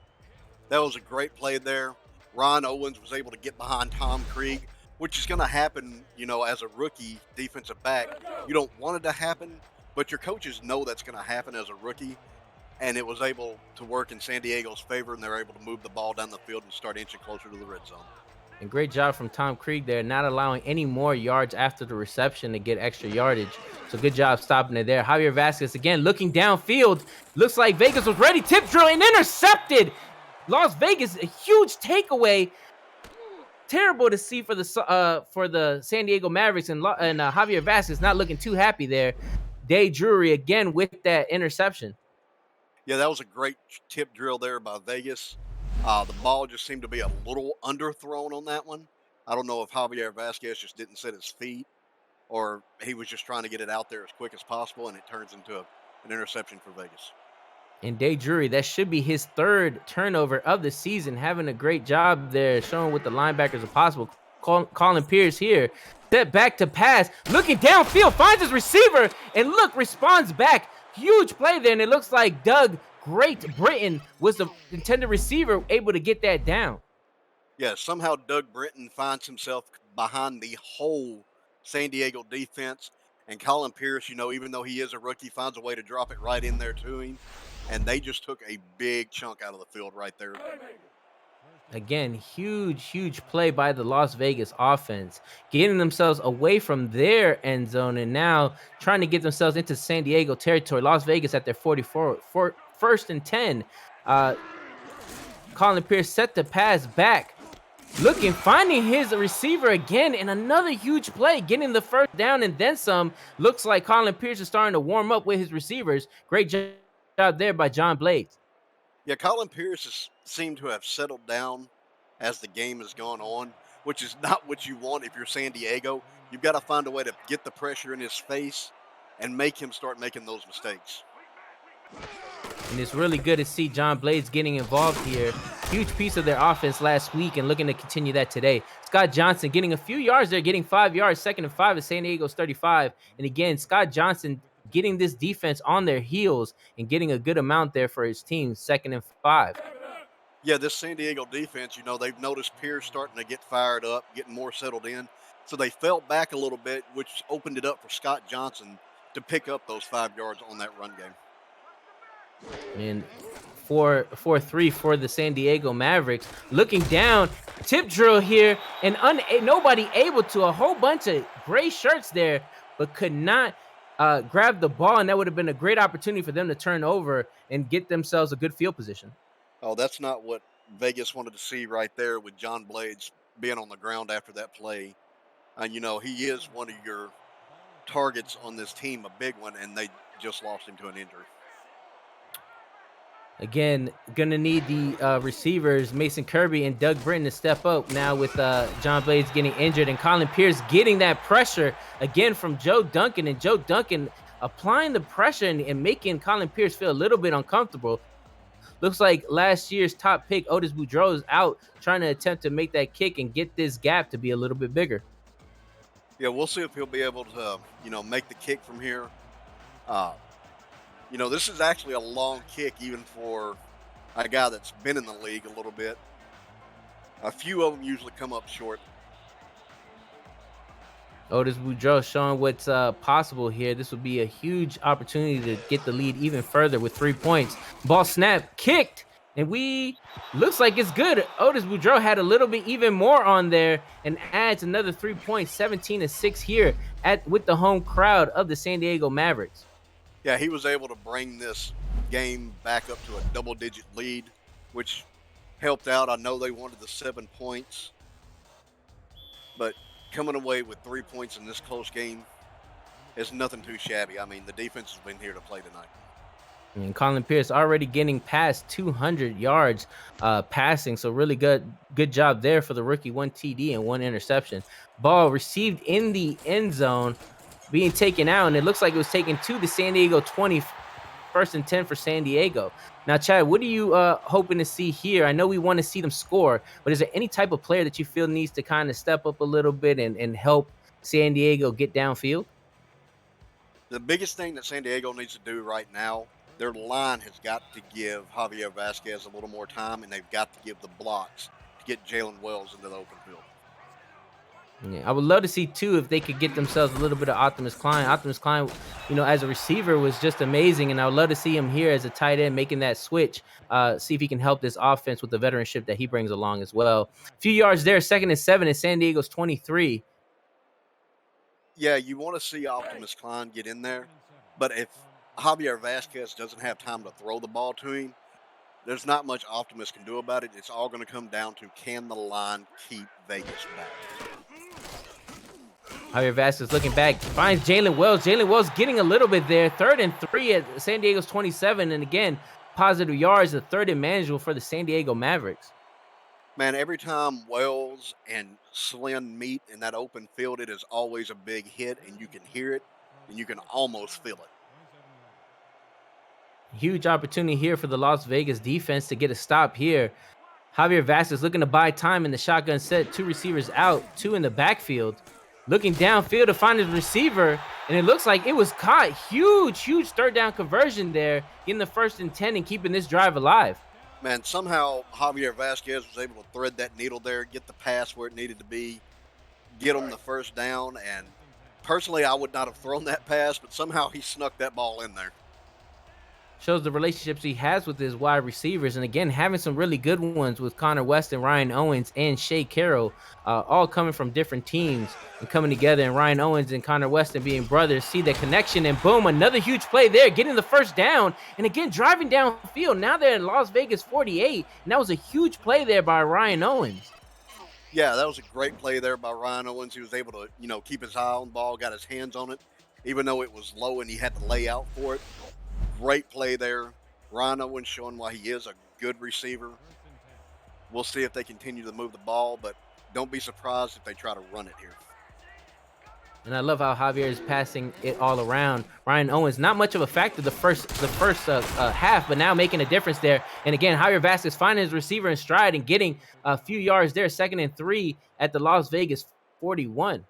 That was a great play there. Ron Owens was able to get behind Tom Krieg, which is going to happen, you know, as a rookie defensive back. You don't want it to happen, but your coaches know that's going to happen as a rookie. And it was able to work in San Diego's favor, and they're able to move the ball down the field and start inching closer to the red zone. And great job from Tom Krieg there, not allowing any more yards after the reception to get extra yardage. So good job stopping it there. Javier Vasquez again looking downfield. Looks like Vegas was ready. Tip drill and intercepted. Las Vegas, a huge takeaway. Terrible to see for the San Diego Mavericks, and Javier Vasquez not looking too happy there. Day Drury again with that interception. Yeah, that was a great tip drill there by Vegas. The ball just seemed to be a little underthrown on that one. I don't know if Javier Vasquez just didn't set his feet or he was just trying to get it out there as quick as possible, and it turns into an interception for Vegas. And Day Drury, that should be his third turnover of the season, having a great job there, showing what the linebackers are possible. Colin Pierce here, step back to pass, looking downfield, finds his receiver, and look, responds back. Huge play there, and it looks like Doug Great Britain was the intended receiver, able to get that down. Yeah, somehow Doug Britton finds himself behind the whole San Diego defense. And Colin Pierce, you know, even though he is a rookie, finds a way to drop it right in there to him. And they just took a big chunk out of the field right there. Again, huge play by the Las Vegas offense, getting themselves away from their end zone and now trying to get themselves into San Diego territory. Las Vegas at their 44, first and 10. Colin Pierce set the pass back, finding his receiver again, and another huge play, getting the first down and then some. Looks like Colin Pierce is starting to warm up with his receivers. Great job there by John Blades. Yeah, Colin Pierce has seemed to have settled down as the game has gone on, which is not what you want if you're San Diego. You've got to find a way to get the pressure in his face and make him start making those mistakes. And it's really good to see John Blades getting involved here. Huge piece of their offense last week and looking to continue that today. Scott Johnson getting a few yards there, getting 5 yards, 2nd and 5 at San Diego's 35. And again, Scott Johnson getting this defense on their heels and getting a good amount there for his team, 2nd and 5. Yeah, this San Diego defense, you know, they've noticed Pierce starting to get fired up, getting more settled in. So they fell back a little bit, which opened it up for Scott Johnson to pick up those 5 yards on that run game. And 4-3 for the San Diego Mavericks. Looking down, tip drill here, and nobody able to. A whole bunch of gray shirts there, but could not grab the ball, and that would have been a great opportunity for them to turn over and get themselves a good field position. Oh, that's not what Vegas wanted to see right there with John Blades being on the ground after that play. And, you know, he is one of your targets on this team, a big one, and they just lost him to an injury. Again, gonna need the receivers, Mason Kirby and Doug Britton, to step up now with John Blades getting injured and Colin Pierce getting that pressure again from Joe Duncan, and Joe Duncan applying the pressure and making Colin Pierce feel a little bit uncomfortable. Looks like last year's top pick, Otis Boudreaux, is out trying to attempt to make that kick and get this gap to be a little bit bigger. Yeah, we'll see if he'll be able to, you know, make the kick from here. You know, this is actually a long kick even for a guy that's been in the league a little bit. A few of them usually come up short. Otis Boudreaux showing what's possible here. This would be a huge opportunity to get the lead even further with 3 points. Ball snap, kicked, and looks like it's good. Otis Boudreaux had a little bit even more on there and adds another 3 points, 17-6 here with the home crowd of the San Diego Mavericks. Yeah, he was able to bring this game back up to a double-digit lead, which helped out. I know they wanted the 7 points, but coming away with 3 points in this close game is nothing too shabby. I mean, the defense has been here to play tonight. And Colin Pierce already getting past 200 yards passing, so really good job there for the rookie. 1 TD and 1 interception. Ball received in the end zone, being taken out, and it looks like it was taken to the San Diego 20, 1st and 10 for San Diego. Now, Chad, what are you hoping to see here? I know we want to see them score, but is there any type of player that you feel needs to kind of step up a little bit and help San Diego get downfield? The biggest thing that San Diego needs to do right now, their line has got to give Javier Vasquez a little more time, and they've got to give the blocks to get Jalen Wells into the open field. Yeah, I would love to see too if they could get themselves a little bit of Optimus Klein. Optimus Klein, as a receiver was just amazing, and I would love to see him here as a tight end making that switch. See if he can help this offense with the veteranship that he brings along as well. A few yards there, 2nd and 7 in San Diego's 23. Yeah, you want to see Optimus Klein get in there, but if Javier Vasquez doesn't have time to throw the ball to him, there's not much Optimus can do about it. It's all going to come down to, can the line keep Vegas back? Javier Vasquez looking back, finds Jalen Wells. Jalen Wells getting a little bit there. 3rd and 3 at San Diego's 27. And again, positive yards, the 3rd and manageable for the San Diego Mavericks. Man, every time Wells and Slim meet in that open field, it is always a big hit, and you can hear it, and you can almost feel it. Huge opportunity here for the Las Vegas defense to get a stop here. Javier Vasquez looking to buy time in the shotgun set. 2 receivers out, 2 in the backfield. Looking downfield to find his receiver, and it looks like it was caught. Huge 3rd down conversion there, getting the 1st and 10 and keeping this drive alive. Man, somehow Javier Vasquez was able to thread that needle there, get the pass where it needed to be, get him the 1st down, and personally I would not have thrown that pass, but somehow he snuck that ball in there. Shows the relationships he has with his wide receivers, and again, having some really good ones with Connor Weston, Ryan Owens, and Shea Carroll, all coming from different teams and coming together, and Ryan Owens and Connor Weston being brothers, see the connection, and boom, another huge play there, getting the 1st down, and again, driving downfield. Now they're in Las Vegas 48, and that was a huge play there by Ryan Owens. Yeah, that was a great play there by Ryan Owens. He was able to, keep his eye on the ball, got his hands on it, even though it was low and he had to lay out for it. Great play there. Ryan Owens showing why he is a good receiver. We'll see if they continue to move the ball, but don't be surprised if they try to run it here. And I love how Javier is passing it all around. Ryan Owens, not much of a factor the first half, but now making a difference there. And again, Javier Vasquez finding his receiver in stride and getting a few yards there, 2nd and 3 at the Las Vegas 41.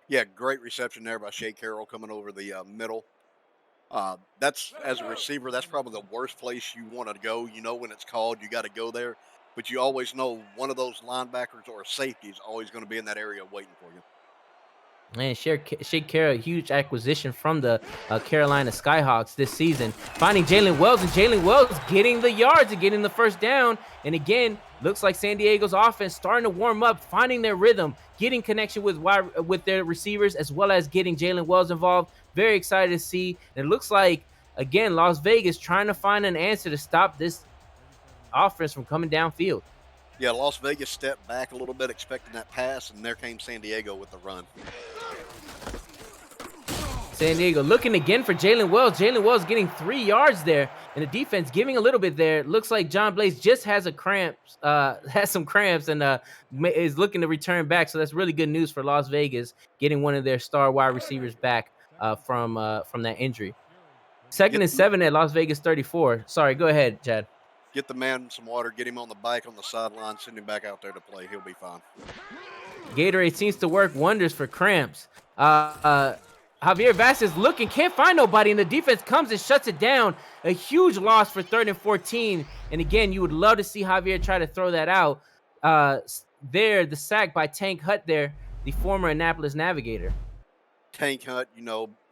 Yeah, great reception there by Shea Carroll coming over the middle. That's, as a receiver, that's probably the worst place you want to go. When it's called, you got to go there. But you always know one of those linebackers or safety is always going to be in that area waiting for you. And Shea Carroll, a huge acquisition from the Carolina Skyhawks this season. Finding Jalen Wells, and Jalen Wells getting the yards and getting the 1st down. And again, looks like San Diego's offense starting to warm up, finding their rhythm, getting connection with their receivers, as well as getting Jalen Wells involved. Very excited to see. And it looks like, again, Las Vegas trying to find an answer to stop this offense from coming downfield. Yeah, Las Vegas stepped back a little bit, expecting that pass, and there came San Diego with the run. San Diego looking again for Jalen Wells. Jalen Wells getting 3 yards there, and the defense giving a little bit there. Looks like John Blaze just has some cramps, and is looking to return back. So that's really good news for Las Vegas, getting one of their star wide receivers back from that injury. 2nd and 7 at Las Vegas 34. Sorry, go ahead, Chad. Get the man some water, get him on the bike on the sideline, send him back out there to play. He'll be fine. Gatorade seems to work wonders for cramps. Javier Vasquez looking, can't find nobody, and the defense comes and shuts it down. A huge loss for 3rd and 14. And again, you would love to see Javier try to throw that out. The sack by Tank Hutt there, the former Annapolis Navigator. Tank Hutt,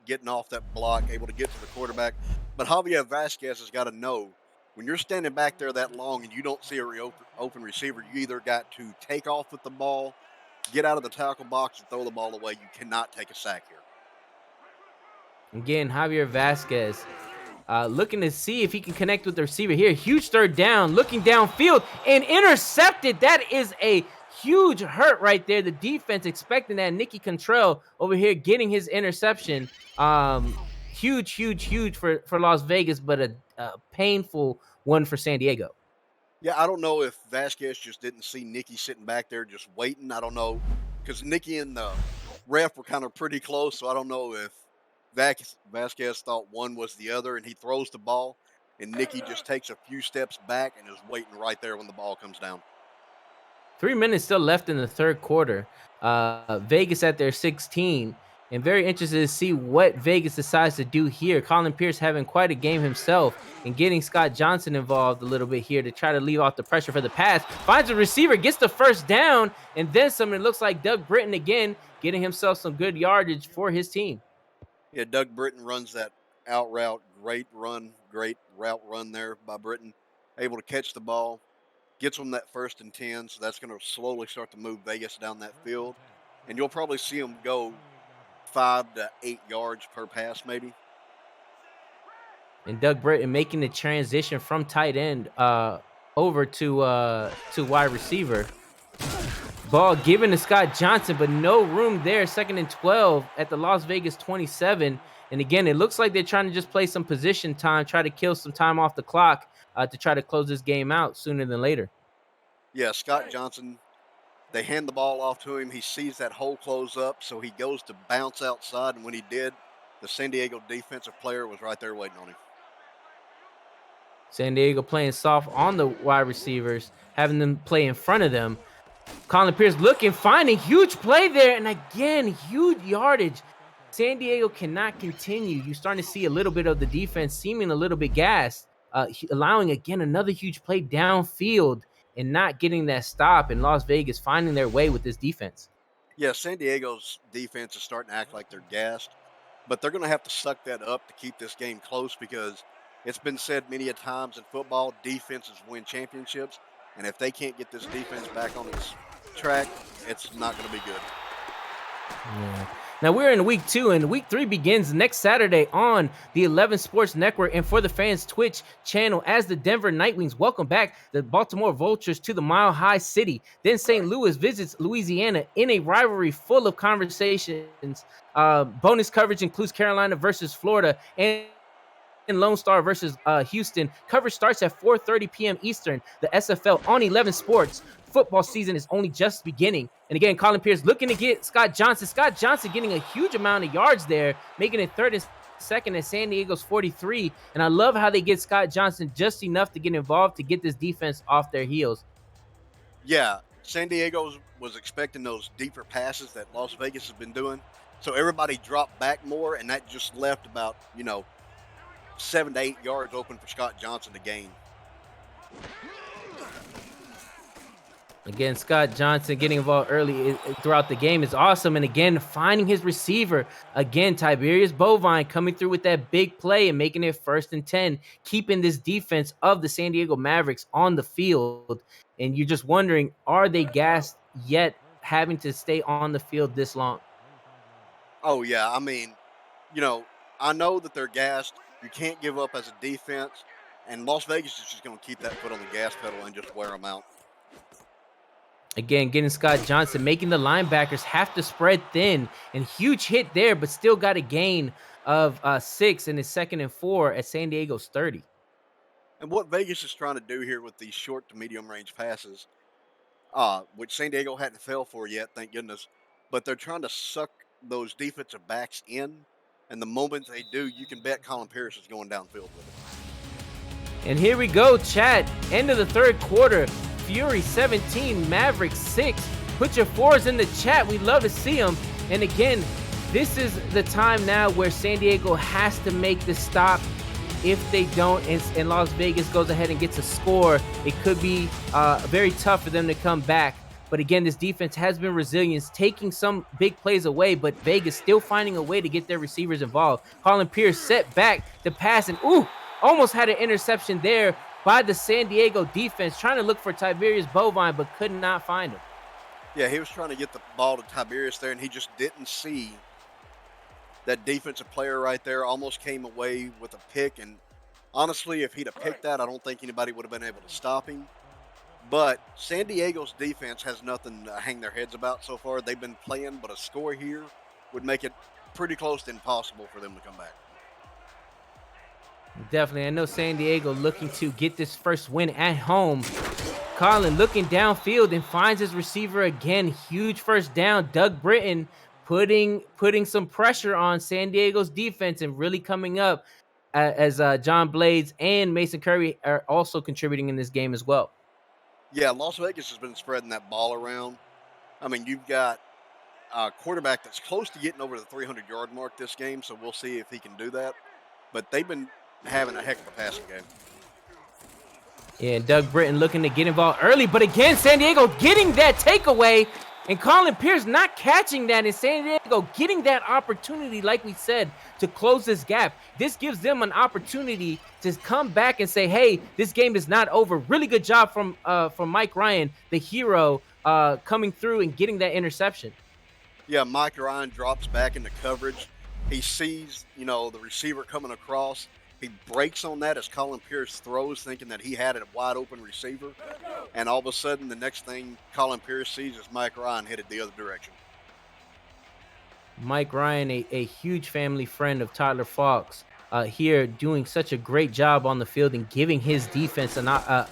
getting off that block, able to get to the quarterback. But Javier Vasquez has got to know, when you're standing back there that long and you don't see a open receiver, you either got to take off with the ball, get out of the tackle box, and throw the ball away. You cannot take a sack here. Again, Javier Vasquez looking to see if he can connect with the receiver here. Huge 3rd down, looking downfield, and intercepted. That is a huge hurt right there. The defense expecting that. Nicky Contrell over here getting his interception. Huge for Las Vegas, but a painful one for San Diego. Yeah, I don't know if Vasquez just didn't see Nicky sitting back there just waiting. I don't know, because Nicky and the ref were kind of pretty close, so I don't know if Vasquez thought one was the other, and he throws the ball, and Nicky just takes a few steps back and is waiting right there when the ball comes down. 3 minutes still left in the 3rd quarter. Vegas at their 16. And very interested to see what Vegas decides to do here. Colin Pierce having quite a game himself and getting Scott Johnson involved a little bit here to try to leave off the pressure for the pass. Finds a receiver, gets the first down, and then some. It looks like Doug Britton again getting himself some good yardage for his team. Yeah, Doug Britton runs that out route. Great route run there by Britton. Able to catch the ball, gets them that 1st and 10, so that's going to slowly start to move Vegas down that field. And you'll probably see them go 5 to 8 yards per pass, maybe. And Doug Britton making the transition from tight end over to wide receiver. Ball given to Scott Johnson, but no room there. 2nd and 12 at the Las Vegas 27. And again, it looks like they're trying to just play some position time, try to kill some time off the clock to try to close this game out sooner than later. Yeah, Scott Johnson, they hand the ball off to him. He sees that hole close up, so he goes to bounce outside. And when he did, the San Diego defensive player was right there waiting on him. San Diego playing soft on the wide receivers, having them play in front of them. Colin Pierce looking, finding huge play there, and again, huge yardage. San Diego cannot continue. You're starting to see a little bit of the defense seeming a little bit gassed, allowing again another huge play downfield and not getting that stop. And Las Vegas finding their way with this defense. Yeah, San Diego's defense is starting to act like they're gassed, but they're going to have to suck that up to keep this game close because it's been said many a times in football, defenses win championships, and if they can't get this defense back on its track, it's not going to be good. Yeah. Now we're in week 2, and week 3 begins next Saturday on the 11 Sports Network and for the fans Twitch channel as the Denver Nightwings welcome back the Baltimore Vultures to the Mile High City. Then St. Louis visits Louisiana in a rivalry full of conversations. Bonus coverage includes Carolina versus Florida and Lone Star versus Houston. Coverage starts at 4:30 p.m. Eastern. The SFL on 11 Sports. Football season is only just beginning. And again, Colin Pierce looking to get Scott Johnson. Scott Johnson getting a huge amount of yards there, making it 3rd and 2nd at San Diego's 43. And I love how they get Scott Johnson just enough to get involved to get this defense off their heels. Yeah, San Diego was expecting those deeper passes that Las Vegas has been doing. So everybody dropped back more, and that just left about, 7 to 8 yards open for Scott Johnson to gain. Again, Scott Johnson getting involved early throughout the game is awesome. And again, finding his receiver. Again, Tiberius Bovine coming through with that big play and making it 1st and 10, keeping this defense of the San Diego Mavericks on the field. And you're just wondering, are they gassed yet having to stay on the field this long? Oh, yeah. I mean, I know that they're gassed. You can't give up as a defense. And Las Vegas is just going to keep that foot on the gas pedal and just wear them out. Again, getting Scott Johnson, making the linebackers have to spread thin. And huge hit there, but still got a gain of 6 in his 2nd and 4 at San Diego's 30. And what Vegas is trying to do here with these short to medium range passes, which San Diego hadn't fell for yet, thank goodness, but they're trying to suck those defensive backs in. And the moment they do, you can bet Colin Pierce is going downfield with it. And here we go, chat. End of the 3rd quarter. Fury 17, Mavericks 6. Put your 4s in the chat. We'd love to see them. And again, this is the time now where San Diego has to make the stop. If they don't, and Las Vegas goes ahead and gets a score, it could be very tough for them to come back. But again, this defense has been resilient, taking some big plays away, but Vegas still finding a way to get their receivers involved. Colin Pierce set back the pass, and almost had an interception there by the San Diego defense, trying to look for Tiberius Bovine, but could not find him. Yeah, he was trying to get the ball to Tiberius there, and he just didn't see that defensive player right there. Almost came away with a pick, and honestly, if he'd have picked that, I don't think anybody would have been able to stop him. But San Diego's defense has nothing to hang their heads about so far. They've been playing, but a score here would make it pretty close to impossible for them to come back. Definitely. I know San Diego looking to get this first win at home. Colin looking downfield and finds his receiver again. Huge first down. Doug Britton putting some pressure on San Diego's defense and really coming up as John Blades and Mason Curry are also contributing in this game as well. Yeah, Las Vegas has been spreading that ball around. I mean, you've got quarterback that's close to getting over the 300-yard mark this game, so we'll see if he can do that. But they've been having a heck of a passing game. Yeah, and Doug Britton looking to get involved early, but again, San Diego getting that takeaway, and Colin Pierce not catching that, and San Diego getting that opportunity, like we said, to close this gap. This gives them an opportunity to come back and say, hey, this game is not over. Really good job from Mike Ryan, the hero, coming through and getting that interception. Yeah, Mike Ryan drops back into coverage. He sees, the receiver coming across. He breaks on that as Colin Pierce throws, thinking that he had a wide open receiver. And all of a sudden, the next thing Colin Pierce sees is Mike Ryan headed the other direction. Mike Ryan, a huge family friend of Tyler Fox, here doing such a great job on the field and giving his defense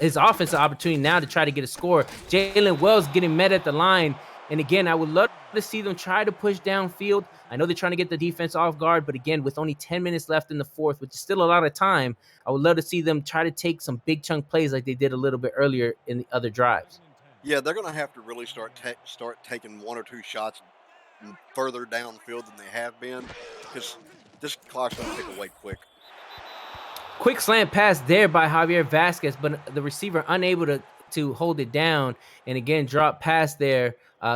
his offense an opportunity now to try to get a score. Jalen Wells getting met at the line. And again, I would love to see them try to push downfield. I know they're trying to get the defense off guard, but again, with only 10 minutes left in the fourth, which is still a lot of time, I would love to see them try to take some big chunk plays like they did a little bit earlier in the other drives. Yeah, they're going to have to really start taking one or two shots further downfield than they have been, because this clock's going to tick away quick. Quick slant pass there by Javier Vasquez, but the receiver unable to hold it down, and again, drop pass there.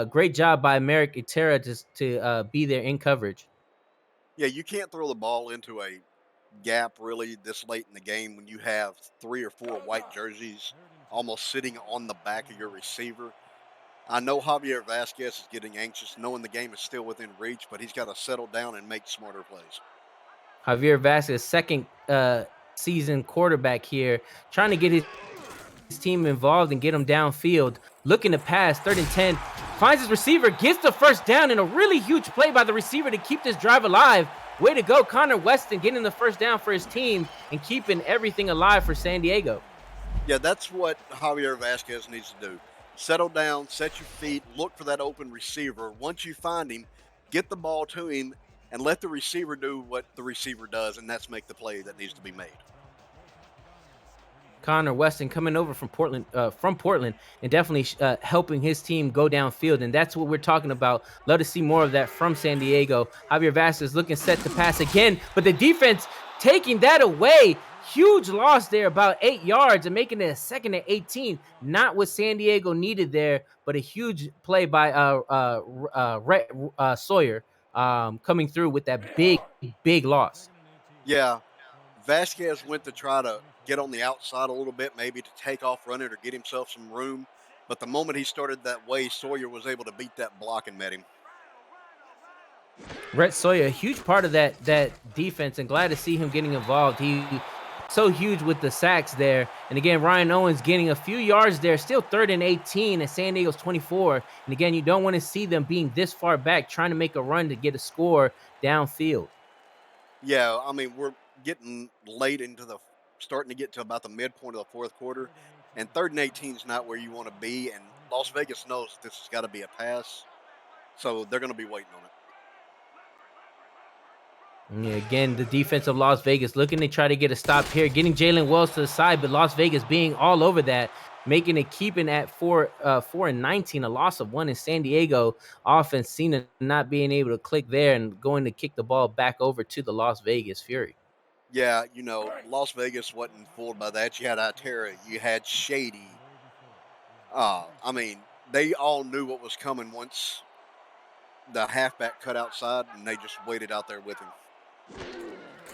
Great job by Merrick Itera to be there in coverage. Yeah, you can't throw the ball into a gap really this late in the game when you have 3 or 4 white jerseys almost sitting on the back of your receiver. I know Javier Vasquez is getting anxious, knowing the game is still within reach, but he's got to settle down and make smarter plays. Javier Vasquez, second season quarterback here, trying to get his team involved and get them downfield. Looking to pass, 3rd and 10. Finds his receiver, gets the first down, and a really huge play by the receiver to keep this drive alive. Way to go, Connor Weston getting the first down for his team and keeping everything alive for San Diego. Yeah, that's what Javier Vasquez needs to do. Settle down, set your feet, look for that open receiver. Once you find him, get the ball to him, and let the receiver do what the receiver does, and that's make the play that needs to be made. Connor Weston coming over from Portland, and definitely helping his team go downfield, and that's what we're talking about. Love to see more of that from San Diego. Javier Vasquez looking set to pass again, but the defense taking that away. Huge loss there, about 8 yards, and making it a 2nd and 18. Not what San Diego needed there, but a huge play by Rhett Sawyer coming through with that big loss. Yeah, Vasquez went to try to get on the outside a little bit, maybe to take off running or get himself some room. But the moment he started that way, Sawyer was able to beat that block and met him. Rhett Sawyer, a huge part of that defense, and glad to see him getting involved. He so huge with the sacks there. And again, Ryan Owens getting a few yards there, still 3rd and 18 at San Diego's 24. And again, you don't want to see them being this far back, trying to make a run to get a score downfield. Yeah, I mean, we're getting late starting to get to about the midpoint of the fourth quarter. And 3rd and 18 is not where you want to be. And Las Vegas knows this has got to be a pass. So they're going to be waiting on it. Yeah, again, the defense of Las Vegas looking to try to get a stop here, getting Jalen Wells to the side, but Las Vegas being all over that, making it keeping at 4 and 19, a loss of 1 in San Diego. Offense seen not being able to click there and going to kick the ball back over to the Las Vegas Fury. Yeah, Las Vegas wasn't fooled by that. You had Itera, you had Shady. I mean, they all knew what was coming once the halfback cut outside, and they just waited out there with him.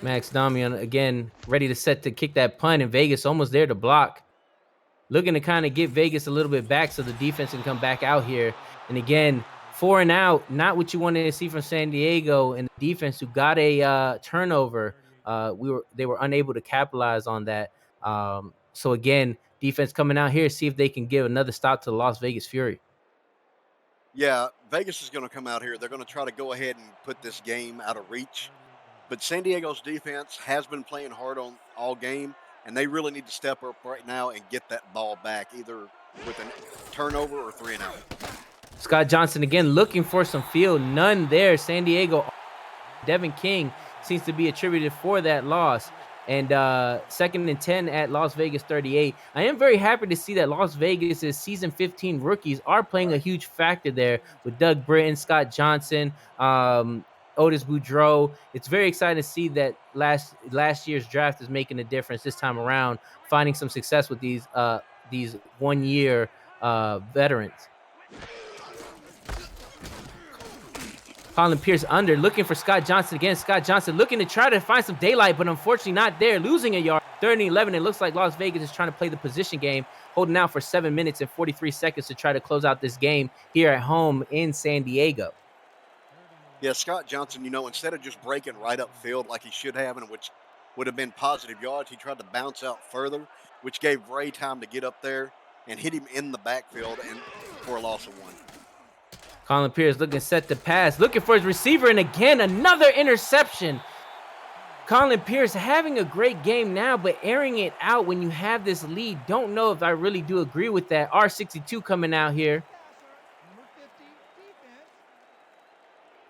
Max Damian again ready to kick that punt, and Vegas almost there to block. Looking to kind of get Vegas a little bit back so the defense can come back out here. And again, 4 and out, not what you wanted to see from San Diego, and the defense who got a turnover. They were unable to capitalize on that. So again, defense coming out here, see if they can give another stop to the Las Vegas Fury. Yeah, Vegas is going to come out here. They're going to try to go ahead and put this game out of reach. But San Diego's defense has been playing hard on all game, and they really need to step up right now and get that ball back, either with a turnover or 3 and out. Scott Johnson again looking for some field. None there. San Diego. Devin King seems to be attributed for that loss. And 2nd and 10 at Las Vegas 38. I am very happy to see that Las Vegas's season 15 rookies are playing a huge factor there with Doug Britton, Scott Johnson, Otis Boudreaux. It's very exciting to see that last year's draft is making a difference this time around, finding some success with these 1 year veterans. Colin Pierce under, looking for Scott Johnson again. Scott Johnson looking to try to find some daylight, but unfortunately not there. Losing a yard. 3rd and 11. It looks like Las Vegas is trying to play the position game, holding out for 7 minutes and 43 seconds to try to close out this game here at home in San Diego. Yeah, Scott Johnson, instead of just breaking right up field like he should have, and which would have been positive yards, he tried to bounce out further, which gave Ray time to get up there and hit him in the backfield and for a loss of 1. Colin Pierce looking set to pass, looking for his receiver, and again, another interception. Colin Pierce having a great game now, but airing it out when you have this lead. Don't know if I really do agree with that. R62 coming out here. Number 50, defense.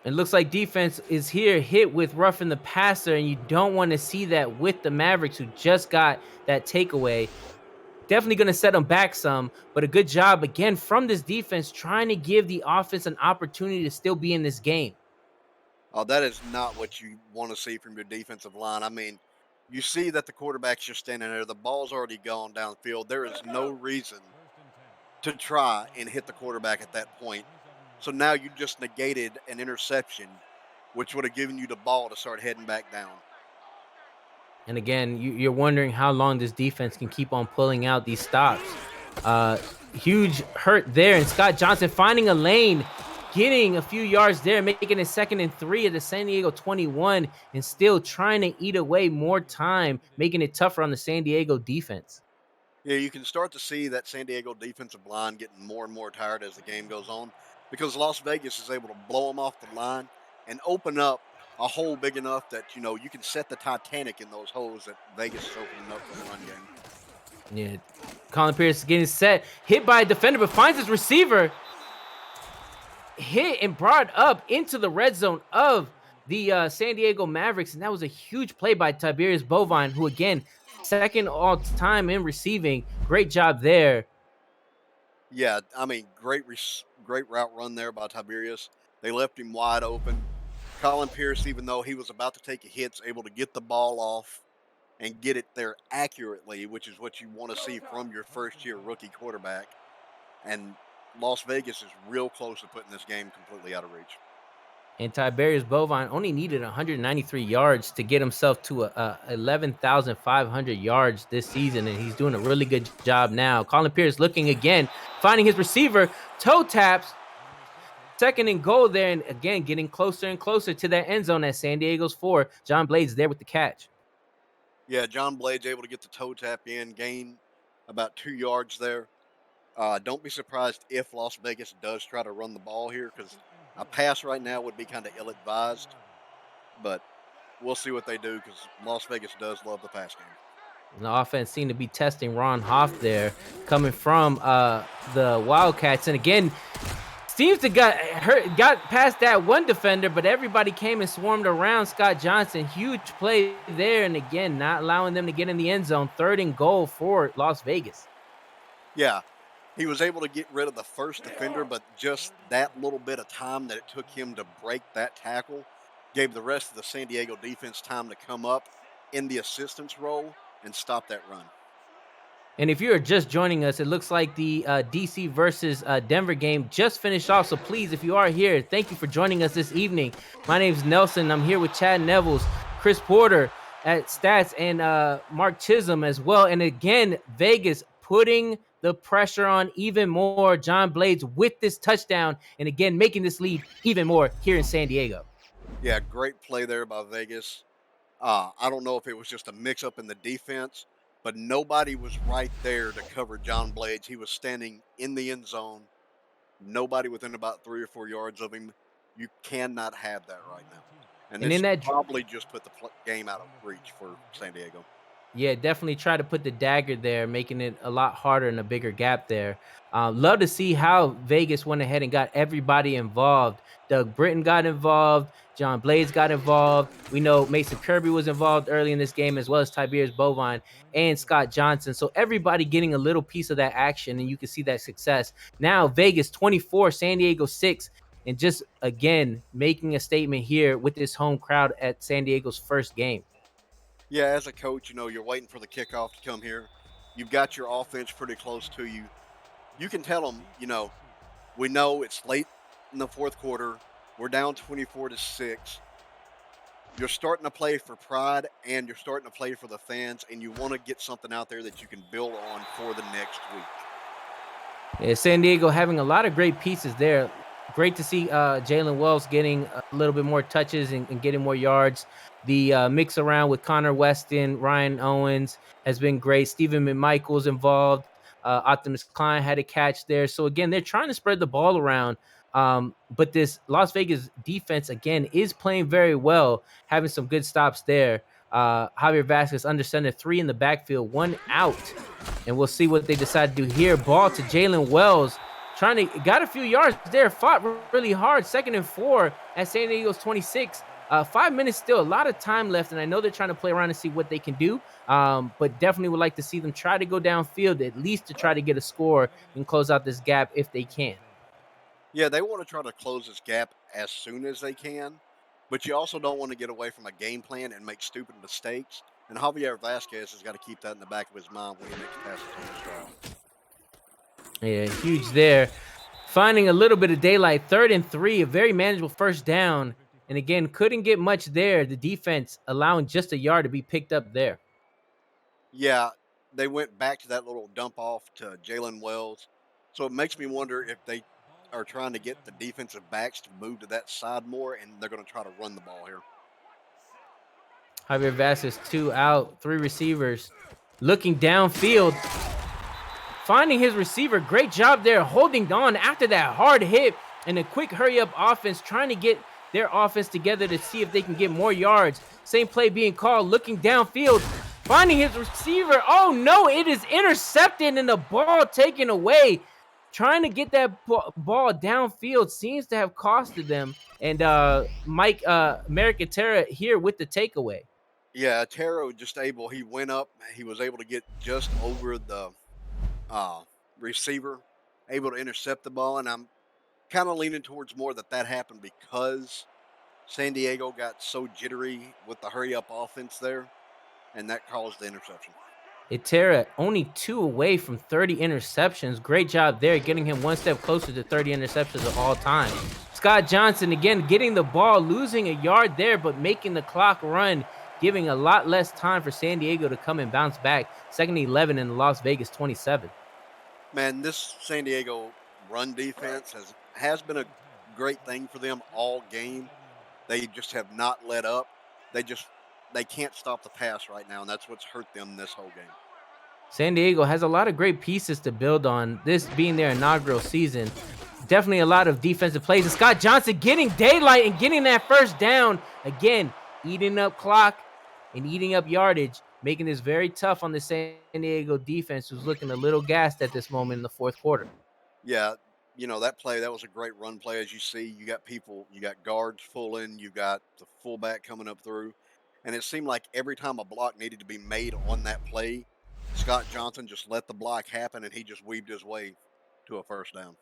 It looks like defense is here hit with roughing the passer, and you don't want to see that with the Mavericks, who just got that takeaway. Definitely going to set them back some, but a good job again from this defense trying to give the offense an opportunity to still be in this game. Oh, that is not what you want to see from your defensive line. I mean, you see that the quarterback's just standing there. The ball's already gone downfield. There is no reason to try and hit the quarterback at that point. So now you just negated an interception, which would have given you the ball to start heading back down. And again, you're wondering how long this defense can keep on pulling out these stops. Huge hurt there, and Scott Johnson finding a lane, getting a few yards there, making it 2nd and 3 at the San Diego 21, and still trying to eat away more time, making it tougher on the San Diego defense. Yeah, you can start to see that San Diego defensive line getting more and more tired as the game goes on, because Las Vegas is able to blow them off the line and open up a hole big enough that, you can set the Titanic in those holes that Vegas is opening up for the run game. Yeah, Colin Pierce getting set, hit by a defender, but finds his receiver, hit and brought up into the red zone of the San Diego Mavericks, and that was a huge play by Tiberius Bovine, who again, 2nd all time in receiving. Great job there. Yeah, I mean, great route run there by Tiberius. They left him wide open. Colin Pierce, even though he was about to take a hit, is able to get the ball off and get it there accurately, which is what you want to see from your first-year rookie quarterback. And Las Vegas is real close to putting this game completely out of reach. And Tiberius Bovine only needed 193 yards to get himself to 11,500 yards this season, and he's doing a really good job now. Colin Pierce looking again, finding his receiver, toe taps, 2nd and goal there, and again getting closer and closer to that end zone at San Diego's 4. John Blades there with the catch. Yeah, John Blades able to get the toe tap in, gain about 2 yards there. Don't be surprised if Las Vegas does try to run the ball here, because a pass right now would be kind of ill-advised. But we'll see what they do, because Las Vegas does love the pass game. And the offense seemed to be testing Ron Hoff there, coming from the Wildcats. And again, seems to got past that one defender, but everybody came and swarmed around Scott Johnson. Huge play there, and again, not allowing them to get in the end zone. 3rd and goal for Las Vegas. Yeah, he was able to get rid of the first defender, but just that little bit of time that it took him to break that tackle gave the rest of the San Diego defense time to come up in the assistance role and stop that run. And if you are just joining us, it looks like the DC versus Denver game just finished off. So please, if you are here, thank you for joining us this evening. My name is Nelson. I'm here with Chad Nevels, Chris Porter at Stats, and Mark Chisholm as well. And again, Vegas putting the pressure on even more. John Blades with this touchdown, and again, making this lead even more here in San Diego. Yeah, great play there by Vegas. I don't know if it was just a mix-up in the defense, but nobody was right there to cover John Blades. He was standing in the end zone, nobody within about 3 or 4 yards of him. You cannot have that right now. And this in that probably just put the game out of reach for San Diego. Yeah, definitely try to put the dagger there, making it a lot harder and a bigger gap there. Love to see how Vegas went ahead and got everybody involved. Doug Britton got involved. John Blades got involved. We know Mason Kirby was involved early in this game, as well as Tiberius Bovine and Scott Johnson. So everybody getting a little piece of that action, and you can see that success. Now Vegas 24, San Diego 6, and just again making a statement here with this home crowd at San Diego's first game. Yeah, as a coach, you're waiting for the kickoff to come here. You've got your offense pretty close to you. You can tell them, we know it's late in the fourth quarter. We're down 24-6. You're starting to play for pride and you're starting to play for the fans, and you want to get something out there that you can build on for the next week. Yeah, San Diego having a lot of great pieces there. Great to see Jalen Wells getting a little bit more touches and getting more yards. The mix around with Connor Weston, Ryan Owens has been great. Stephen McMichael's involved. Optimus Klein had a catch there. So again, they're trying to spread the ball around. But this Las Vegas defense again is playing very well, having some good stops there. Javier Vasquez under center, 3 in the backfield, 1 out. And we'll see what they decide to do here. Ball to Jalen Wells. Got a few yards there. Fought really hard. 2nd and 4 at San Diego's 26. 5 minutes still. A lot of time left. And I know they're trying to play around and see what they can do. But definitely would like to see them try to go downfield, at least to try to get a score and close out this gap if they can. Yeah, they want to try to close this gap as soon as they can, but you also don't want to get away from a game plan and make stupid mistakes. And Javier Vasquez has got to keep that in the back of his mind when he makes passes on this drive. Yeah, huge there. Finding a little bit of daylight. 3rd and 3, a very manageable first down. And again, couldn't get much there. The defense allowing just a yard to be picked up there. Yeah, they went back to that little dump off to Jalen Wells. So it makes me wonder if they are trying to get the defensive backs to move to that side more, and they're going to try to run the ball here. Javier Vasquez 2 out, 3 receivers. Looking downfield. Finding his receiver. Great job there holding on after that hard hit and a quick hurry up offense, trying to get their offense together to see if they can get more yards. Same play being called, looking downfield, finding his receiver. Oh no, it is intercepted and the ball taken away. Trying to get that ball downfield seems to have costed them. And Mike Merrick Atera here with the takeaway. Yeah, Taro he went up, he was able to get just over the receiver, able to intercept the ball, and I'm kind of leaning towards more that happened because San Diego got so jittery with the hurry up offense there, and that caused the interception. Itera only 2 away from 30 interceptions. Great job there, getting him 1 step closer to 30 interceptions of all time. Scott Johnson again getting the ball, losing a yard there, but making the clock run, giving a lot less time for San Diego to come and bounce back. 2nd and 11 in the Las Vegas 27. Man, this San Diego run defense has been a great thing for them all game. They just have not let up. They can't stop the pass right now, and that's what's hurt them this whole game. San Diego has a lot of great pieces to build on, this being their inaugural season. Definitely a lot of defensive plays. And Scott Johnson getting daylight and getting that first down. Again, eating up clock and eating up yardage, making this very tough on the San Diego defense, who's looking a little gassed at this moment in the fourth quarter. Yeah, that was a great run play. As you see, you got guards pulling, you got the fullback coming up through. And it seemed like every time a block needed to be made on that play, Scott Johnson just let the block happen, and he just weaved his way to a first down.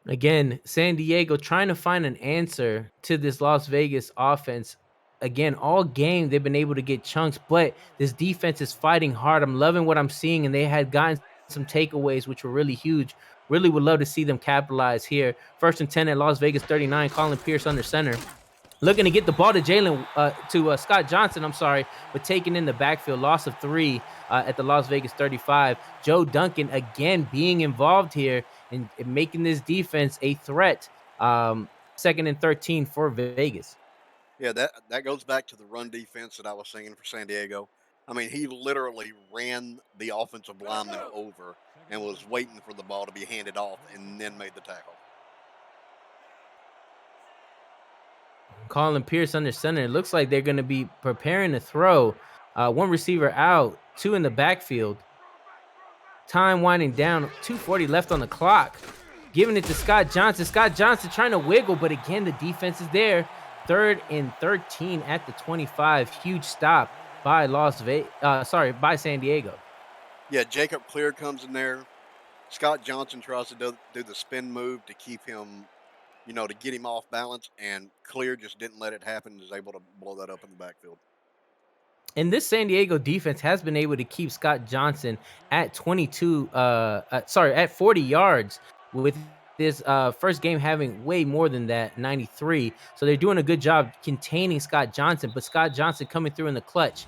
Again, San Diego trying to find an answer to this Las Vegas offense. Again, all game they've been able to get chunks, but this defense is fighting hard. I'm loving what I'm seeing, and they had gotten some takeaways, which were really huge. Really would love to see them capitalize here. 1st and 10 at Las Vegas 39. Colin Pierce under center. Looking to get the ball to Scott Johnson, but taking in the backfield. Loss of 3 at the Las Vegas 35. Joe Duncan again being involved here and making this defense a threat. 2nd and 13 for Vegas. Yeah, that goes back to the run defense that I was saying for San Diego. I mean, he literally ran the offensive lineman over and was waiting for the ball to be handed off and then made the tackle. Colin Pierce under center. It looks like they're going to be preparing to throw. One receiver out, two in the backfield. Time winding down, 2:40 left on the clock. Giving it to Scott Johnson. Scott Johnson trying to wiggle, but again, the defense is there. 3rd and 13 at the 25. Huge stop by by San Diego. Yeah, Jacob Clear comes in there. Scott Johnson tries to do the spin move to keep him, to get him off balance, and Clear just didn't let it happen and was able to blow that up in the backfield. And this San Diego defense has been able to keep Scott Johnson at 40 yards, with this first game having way more than that, 93. So they're doing a good job containing Scott Johnson, but Scott Johnson coming through in the clutch.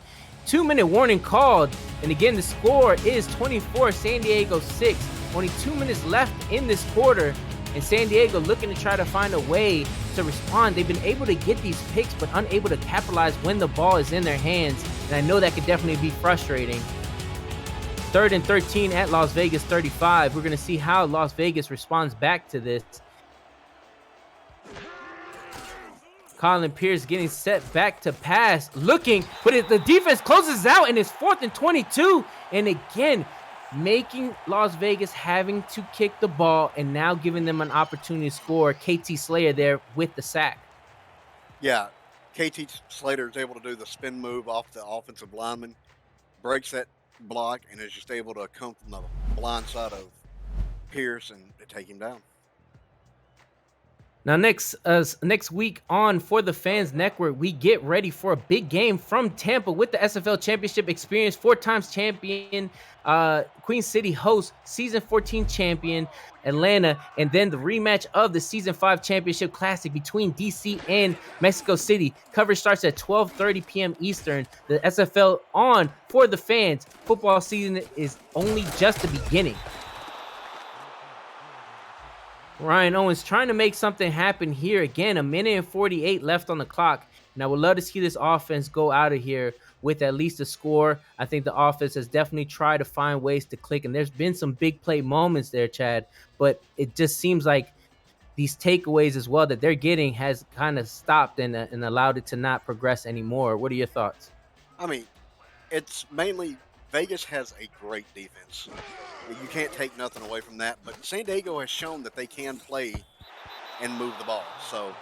2-minute warning called, and again, the score is 24, San Diego 6. Only 2 minutes left in this quarter, and San Diego looking to try to find a way to respond. They've been able to get these picks, but unable to capitalize when the ball is in their hands, and I know that could definitely be frustrating. 3rd and 13 at Las Vegas 35. We're going to see how Las Vegas responds back to this. Colin Pierce getting set back to pass, looking, but the defense closes out, and it's 4th and 22. And again, making Las Vegas having to kick the ball and now giving them an opportunity to score. KT Slater there with the sack. Yeah, KT Slater is able to do the spin move off the offensive lineman, breaks that block, and is just able to come from the blind side of Pierce and take him down. Now, next week on For the Fans Network, we get ready for a big game from Tampa with the SFL Championship experience. 4 times champion Queen City hosts Season 14 champion Atlanta, and then the rematch of the Season 5 Championship Classic between DC and Mexico City. Coverage starts at 12:30 p.m. Eastern. The SFL on For the Fans. Football season is only just the beginning. Ryan Owens trying to make something happen here. Again, 1:48 left on the clock. And I would love to see this offense go out of here with at least a score. I think the offense has definitely tried to find ways to click. And there's been some big play moments there, Chad. But it just seems like these takeaways as well that they're getting has kind of stopped and allowed it to not progress anymore. What are your thoughts? I mean, it's mainly Vegas has a great defense. You can't take nothing away from that. But San Diego has shown that they can play and move the ball. So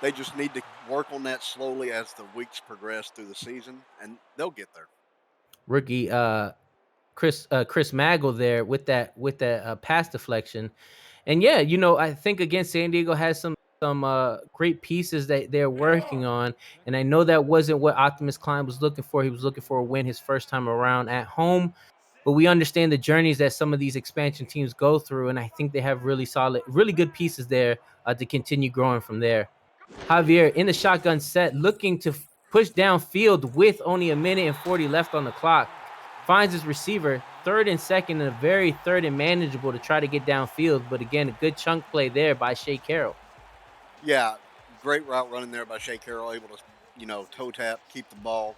they just need to work on that slowly as the weeks progress through the season, and they'll get there. Rookie Chris Maggle there with that pass deflection. And yeah, I think again San Diego has some great pieces that they're working on, and I know that wasn't what Optimus Klein was looking for. He was looking for a win his first time around at home, but we understand the journeys that some of these expansion teams go through, and I think they have really good pieces there to continue growing from there. Javier in the shotgun set, looking to push downfield with only 1:40 left on the clock. Finds his receiver, 3rd and 2nd, and a very 3rd and manageable to try to get downfield. But again, a good chunk play there by Shea Carroll. Yeah, great route running there by Shea Carroll, able to, toe tap, keep the ball,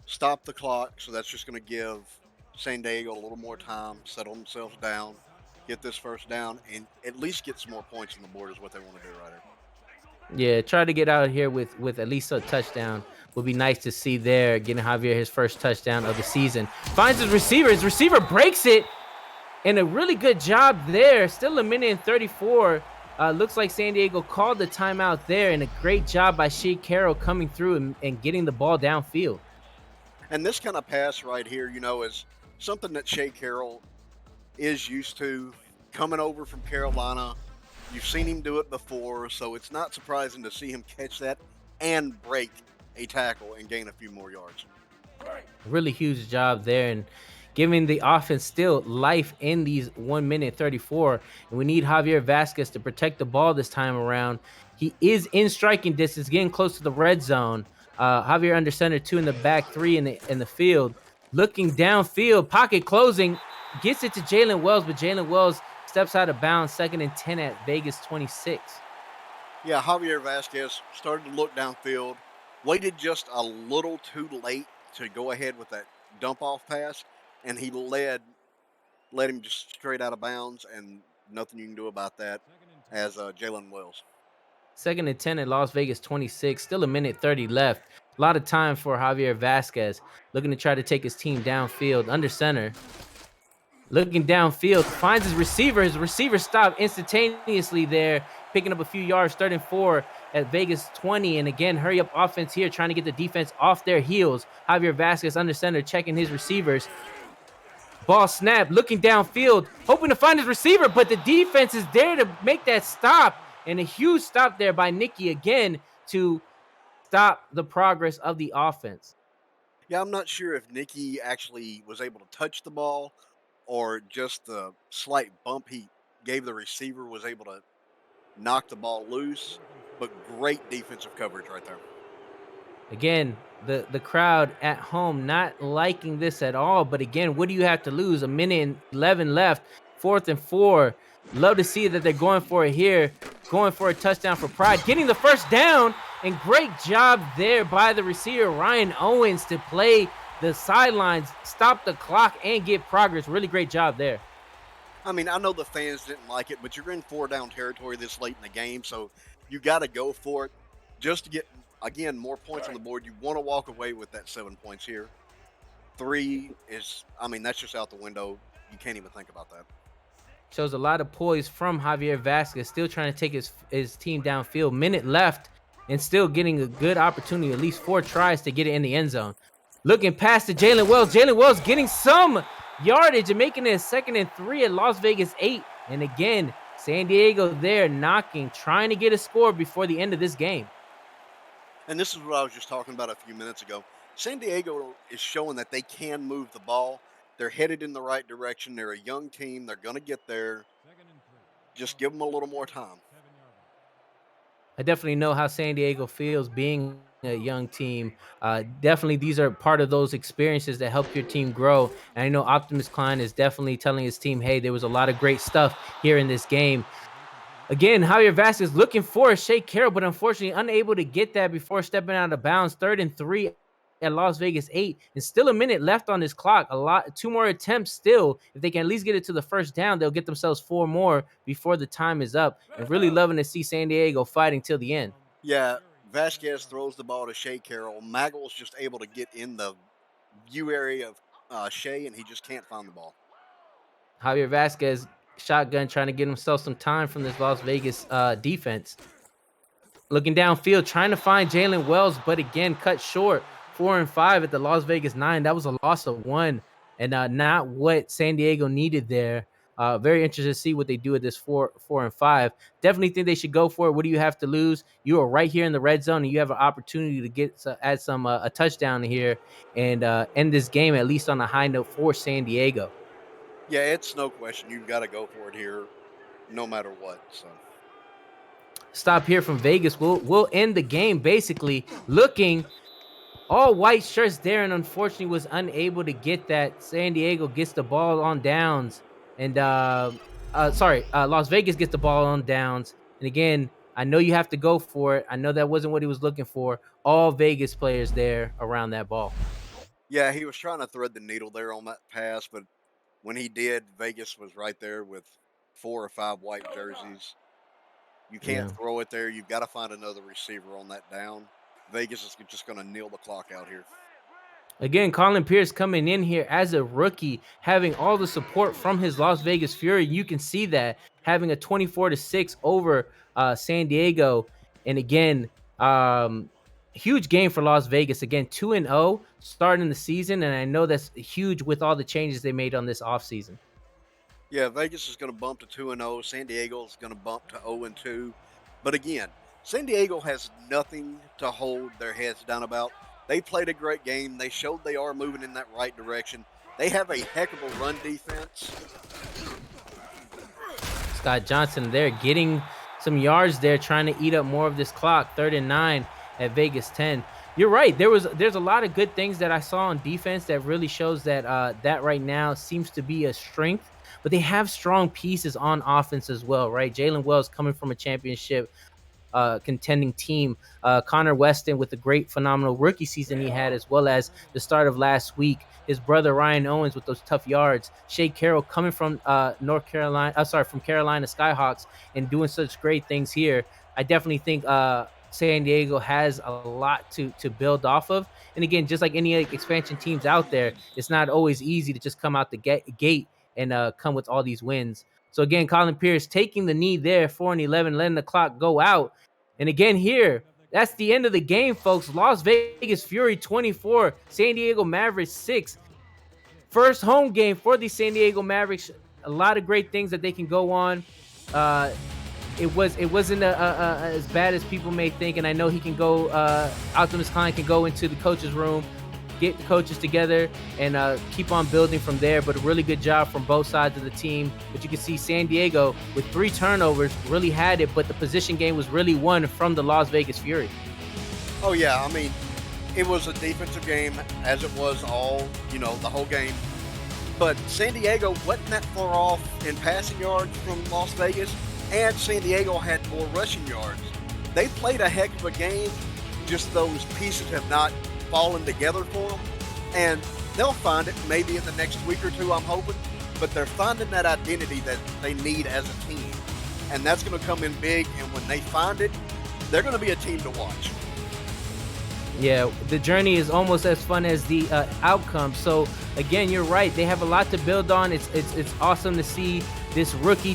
stop the clock. So that's just going to give San Diego a little more time, settle themselves down, get this first down, and at least get some more points on the board is what they want to do right here. Yeah, try to get out here with at least a touchdown. Would be nice to see there, getting Javier his first touchdown of the season. Finds his receiver breaks it, and a really good job there. Still 1:34. Looks like San Diego called the timeout there, and a great job by Shea Carroll coming through and getting the ball downfield. And this kind of pass right here, is something that Shea Carroll is used to, coming over from Carolina. You've seen him do it before, so it's not surprising to see him catch that and break a tackle and gain a few more yards. Really huge job there, and giving the offense still life in these 1:34. And we need Javier Vasquez to protect the ball this time around. He is in striking distance, getting close to the red zone. Javier under center, 2 in the back, 3 in the field. Looking downfield, pocket closing, gets it to Jalen Wells, but Jalen Wells steps out of bounds. 2nd and 10 at Vegas 26. Yeah, Javier Vasquez started to look downfield, waited just a little too late to go ahead with that dump off pass, and he led him just straight out of bounds, and nothing you can do about that as Jalen Wells. 2nd and 10 at Las Vegas 26. Still 1:30 left. A lot of time for Javier Vasquez, looking to try to take his team downfield under center. Looking downfield, finds his receiver. His receiver stopped instantaneously there, picking up a few yards, 3rd and 4 at Vegas 20. And again, hurry up offense here, trying to get the defense off their heels. Javier Vasquez under center, checking his receivers. Ball snap, looking downfield, hoping to find his receiver, but the defense is there to make that stop. And a huge stop there by Nicky again to stop the progress of the offense. Yeah, I'm not sure if Nicky actually was able to touch the ball or just the slight bump he gave the receiver was able to knock the ball loose, but great defensive coverage right there. Again, the crowd at home not liking this at all. But again, what do you have to lose? 1:11 left, 4th and 4. Love to see that they're going for it here, going for a touchdown for pride, getting the first down, and great job there by the receiver, Ryan Owens, to play the sidelines, stop the clock, and get progress. Really great job there. I mean, I know the fans didn't like it, but you're in 4-down territory this late in the game, so you got to go for it just to get, again, more points on the board. You want to walk away with that 7 points here. 3 is, I mean, that's just out the window. You can't even think about that. Shows a lot of poise from Javier Vasquez, still trying to take his team downfield. Minute left and still getting a good opportunity, at least 4 tries to get it in the end zone. Looking past to Jalen Wells. Jalen Wells getting some yardage and making it a 2nd and 3 at Las Vegas 8. And again, San Diego there knocking, trying to get a score before the end of this game. And this is what I was just talking about a few minutes ago. San Diego is showing that they can move the ball. They're headed in the right direction. They're a young team. They're going to get there. Just give them a little more time. I definitely know how San Diego feels being a young team. Definitely, these are part of those experiences that help your team grow. And I know Optimus Klein is definitely telling his team, hey, there was a lot of great stuff here in this game. Again, Javier Vasquez looking for a Shea Carroll, but unfortunately unable to get that before stepping out of bounds. 3rd and 3 at Las Vegas 8, and still a minute left on this clock. 2 more attempts still. If they can at least get it to the first down, they'll get themselves 4 more before the time is up. And really loving to see San Diego fighting till the end. Yeah, Vasquez throws the ball to Shea Carroll. Maggle's just able to get in the view area of Shea, and he just can't find the ball. Javier Vasquez shotgun trying to get himself some time from this Las Vegas defense. Looking downfield, trying to find Jalen Wells, but again, cut short. 4 and 5 at the Las Vegas 9. That was a loss of 1, and not what San Diego needed there. Very interested to see what they do with this 4 and 5. Definitely think they should go for it. What do you have to lose? You are right here in the red zone, and you have an opportunity to add some a touchdown here and end this game at least on a high note for San Diego. Yeah, it's no question. You've got to go for it here, no matter what. So stop here from Vegas. We'll end the game basically looking. All white shirts there, and unfortunately was unable to get that. San Diego gets the ball on downs, and Las Vegas gets the ball on downs. And again, I know you have to go for it. I know that wasn't what he was looking for. All Vegas players there around that ball. Yeah, he was trying to thread the needle there on that pass, but when he did, Vegas was right there with 4 or 5 white jerseys. You can't throw it there. You've got to find another receiver on that down. Vegas is just going to kneel the clock out here. Again, Colin Pierce coming in here as a rookie, having all the support from his Las Vegas Fury. You can see that, having a 24-6 over San Diego. And again, huge game for Las Vegas. Again, 2-0 starting the season, and I know that's huge with all the changes they made on this offseason. Yeah, Vegas is going to bump to 2-0. San Diego is going to bump to 0-2. But again, San Diego has nothing to hold their heads down about. They played a great game. They showed they are moving in that right direction. They have a heck of a run defense. Scott Johnson there getting some yards there, trying to eat up more of this clock. 3rd and 9 at Vegas 10. You're right. There's a lot of good things that I saw on defense that really shows that that right now seems to be a strength. But they have strong pieces on offense as well, right? Jalen Wells coming from a championship contending team. Connor Weston with a great, phenomenal rookie season he had, as well as the start of last week. His brother Ryan Owens with those tough yards. Shea Carroll coming from from Carolina Skyhawks and doing such great things here. I definitely think San Diego has a lot to build off of. And again, just like any expansion teams out there, it's not always easy to just come out the gate and come with all these wins. So again, Colin Pierce taking the knee there, 4-11, letting the clock go out. And again, here, that's the end of the game, folks. Las Vegas Fury 24, San Diego Mavericks 6. First home game for the San Diego Mavericks. A lot of great things that they can go on. It wasn't as bad as people may think, and I know he can go. Optimus Klein can go into the coaches' room, get the coaches together, and keep on building from there. But a really good job from both sides of the team. But you can see San Diego with 3 turnovers really had it, but the position game was really won from the Las Vegas Fury. Oh yeah, I mean, it was a defensive game as it was all, the whole game. But San Diego wasn't that far off in passing yards from Las Vegas, and San Diego had more rushing yards. They played a heck of a game, just those pieces have not fallen together for them. And they'll find it maybe in the next week or two, I'm hoping. But they're finding that identity that they need as a team. And that's going to come in big, and when they find it, they're going to be a team to watch. Yeah, the journey is almost as fun as the outcome. So again, you're right. They have a lot to build on. It's awesome to see this rookie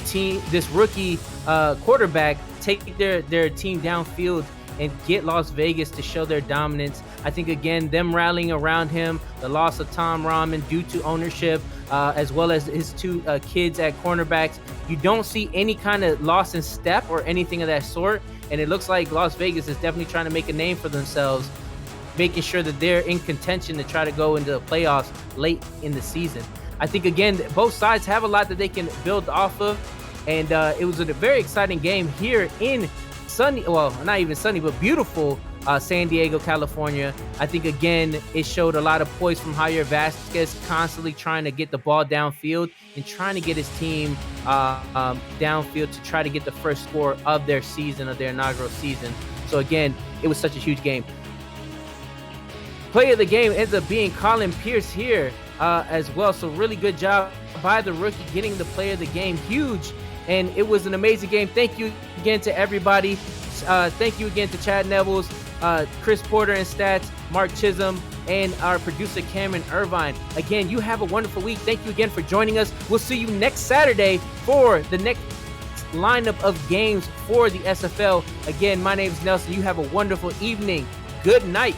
quarterback take their team downfield and get Las Vegas to show their dominance. I think again, them rallying around him, the loss of Tom Rahman due to ownership, as well as his 2 kids at cornerbacks. You don't see any kind of loss in step or anything of that sort. And it looks like Las Vegas is definitely trying to make a name for themselves, making sure that they're in contention to try to go into the playoffs late in the season. I think, again, both sides have a lot that they can build off of, and it was a very exciting game here in sunny, well, not even sunny, but beautiful San Diego, California. I think, again, it showed a lot of poise from Javier Vasquez, constantly trying to get the ball downfield and trying to get his team downfield to try to get the first score of their season, of their inaugural season. So, again, it was such a huge game. Play of the game ends up being Colin Pierce here as well. So really good job by the rookie getting the play of the game. Huge. And it was an amazing game. Thank you again to everybody. Thank you again to Chad Nevels, Chris Porter and Stats, Mark Chisholm, and our producer Cameron Irvine. Again, you have a wonderful week. Thank you again for joining us. We'll see you next Saturday for the next lineup of games for the SFL. Again, my name is Nelson. You have a wonderful evening. Good night.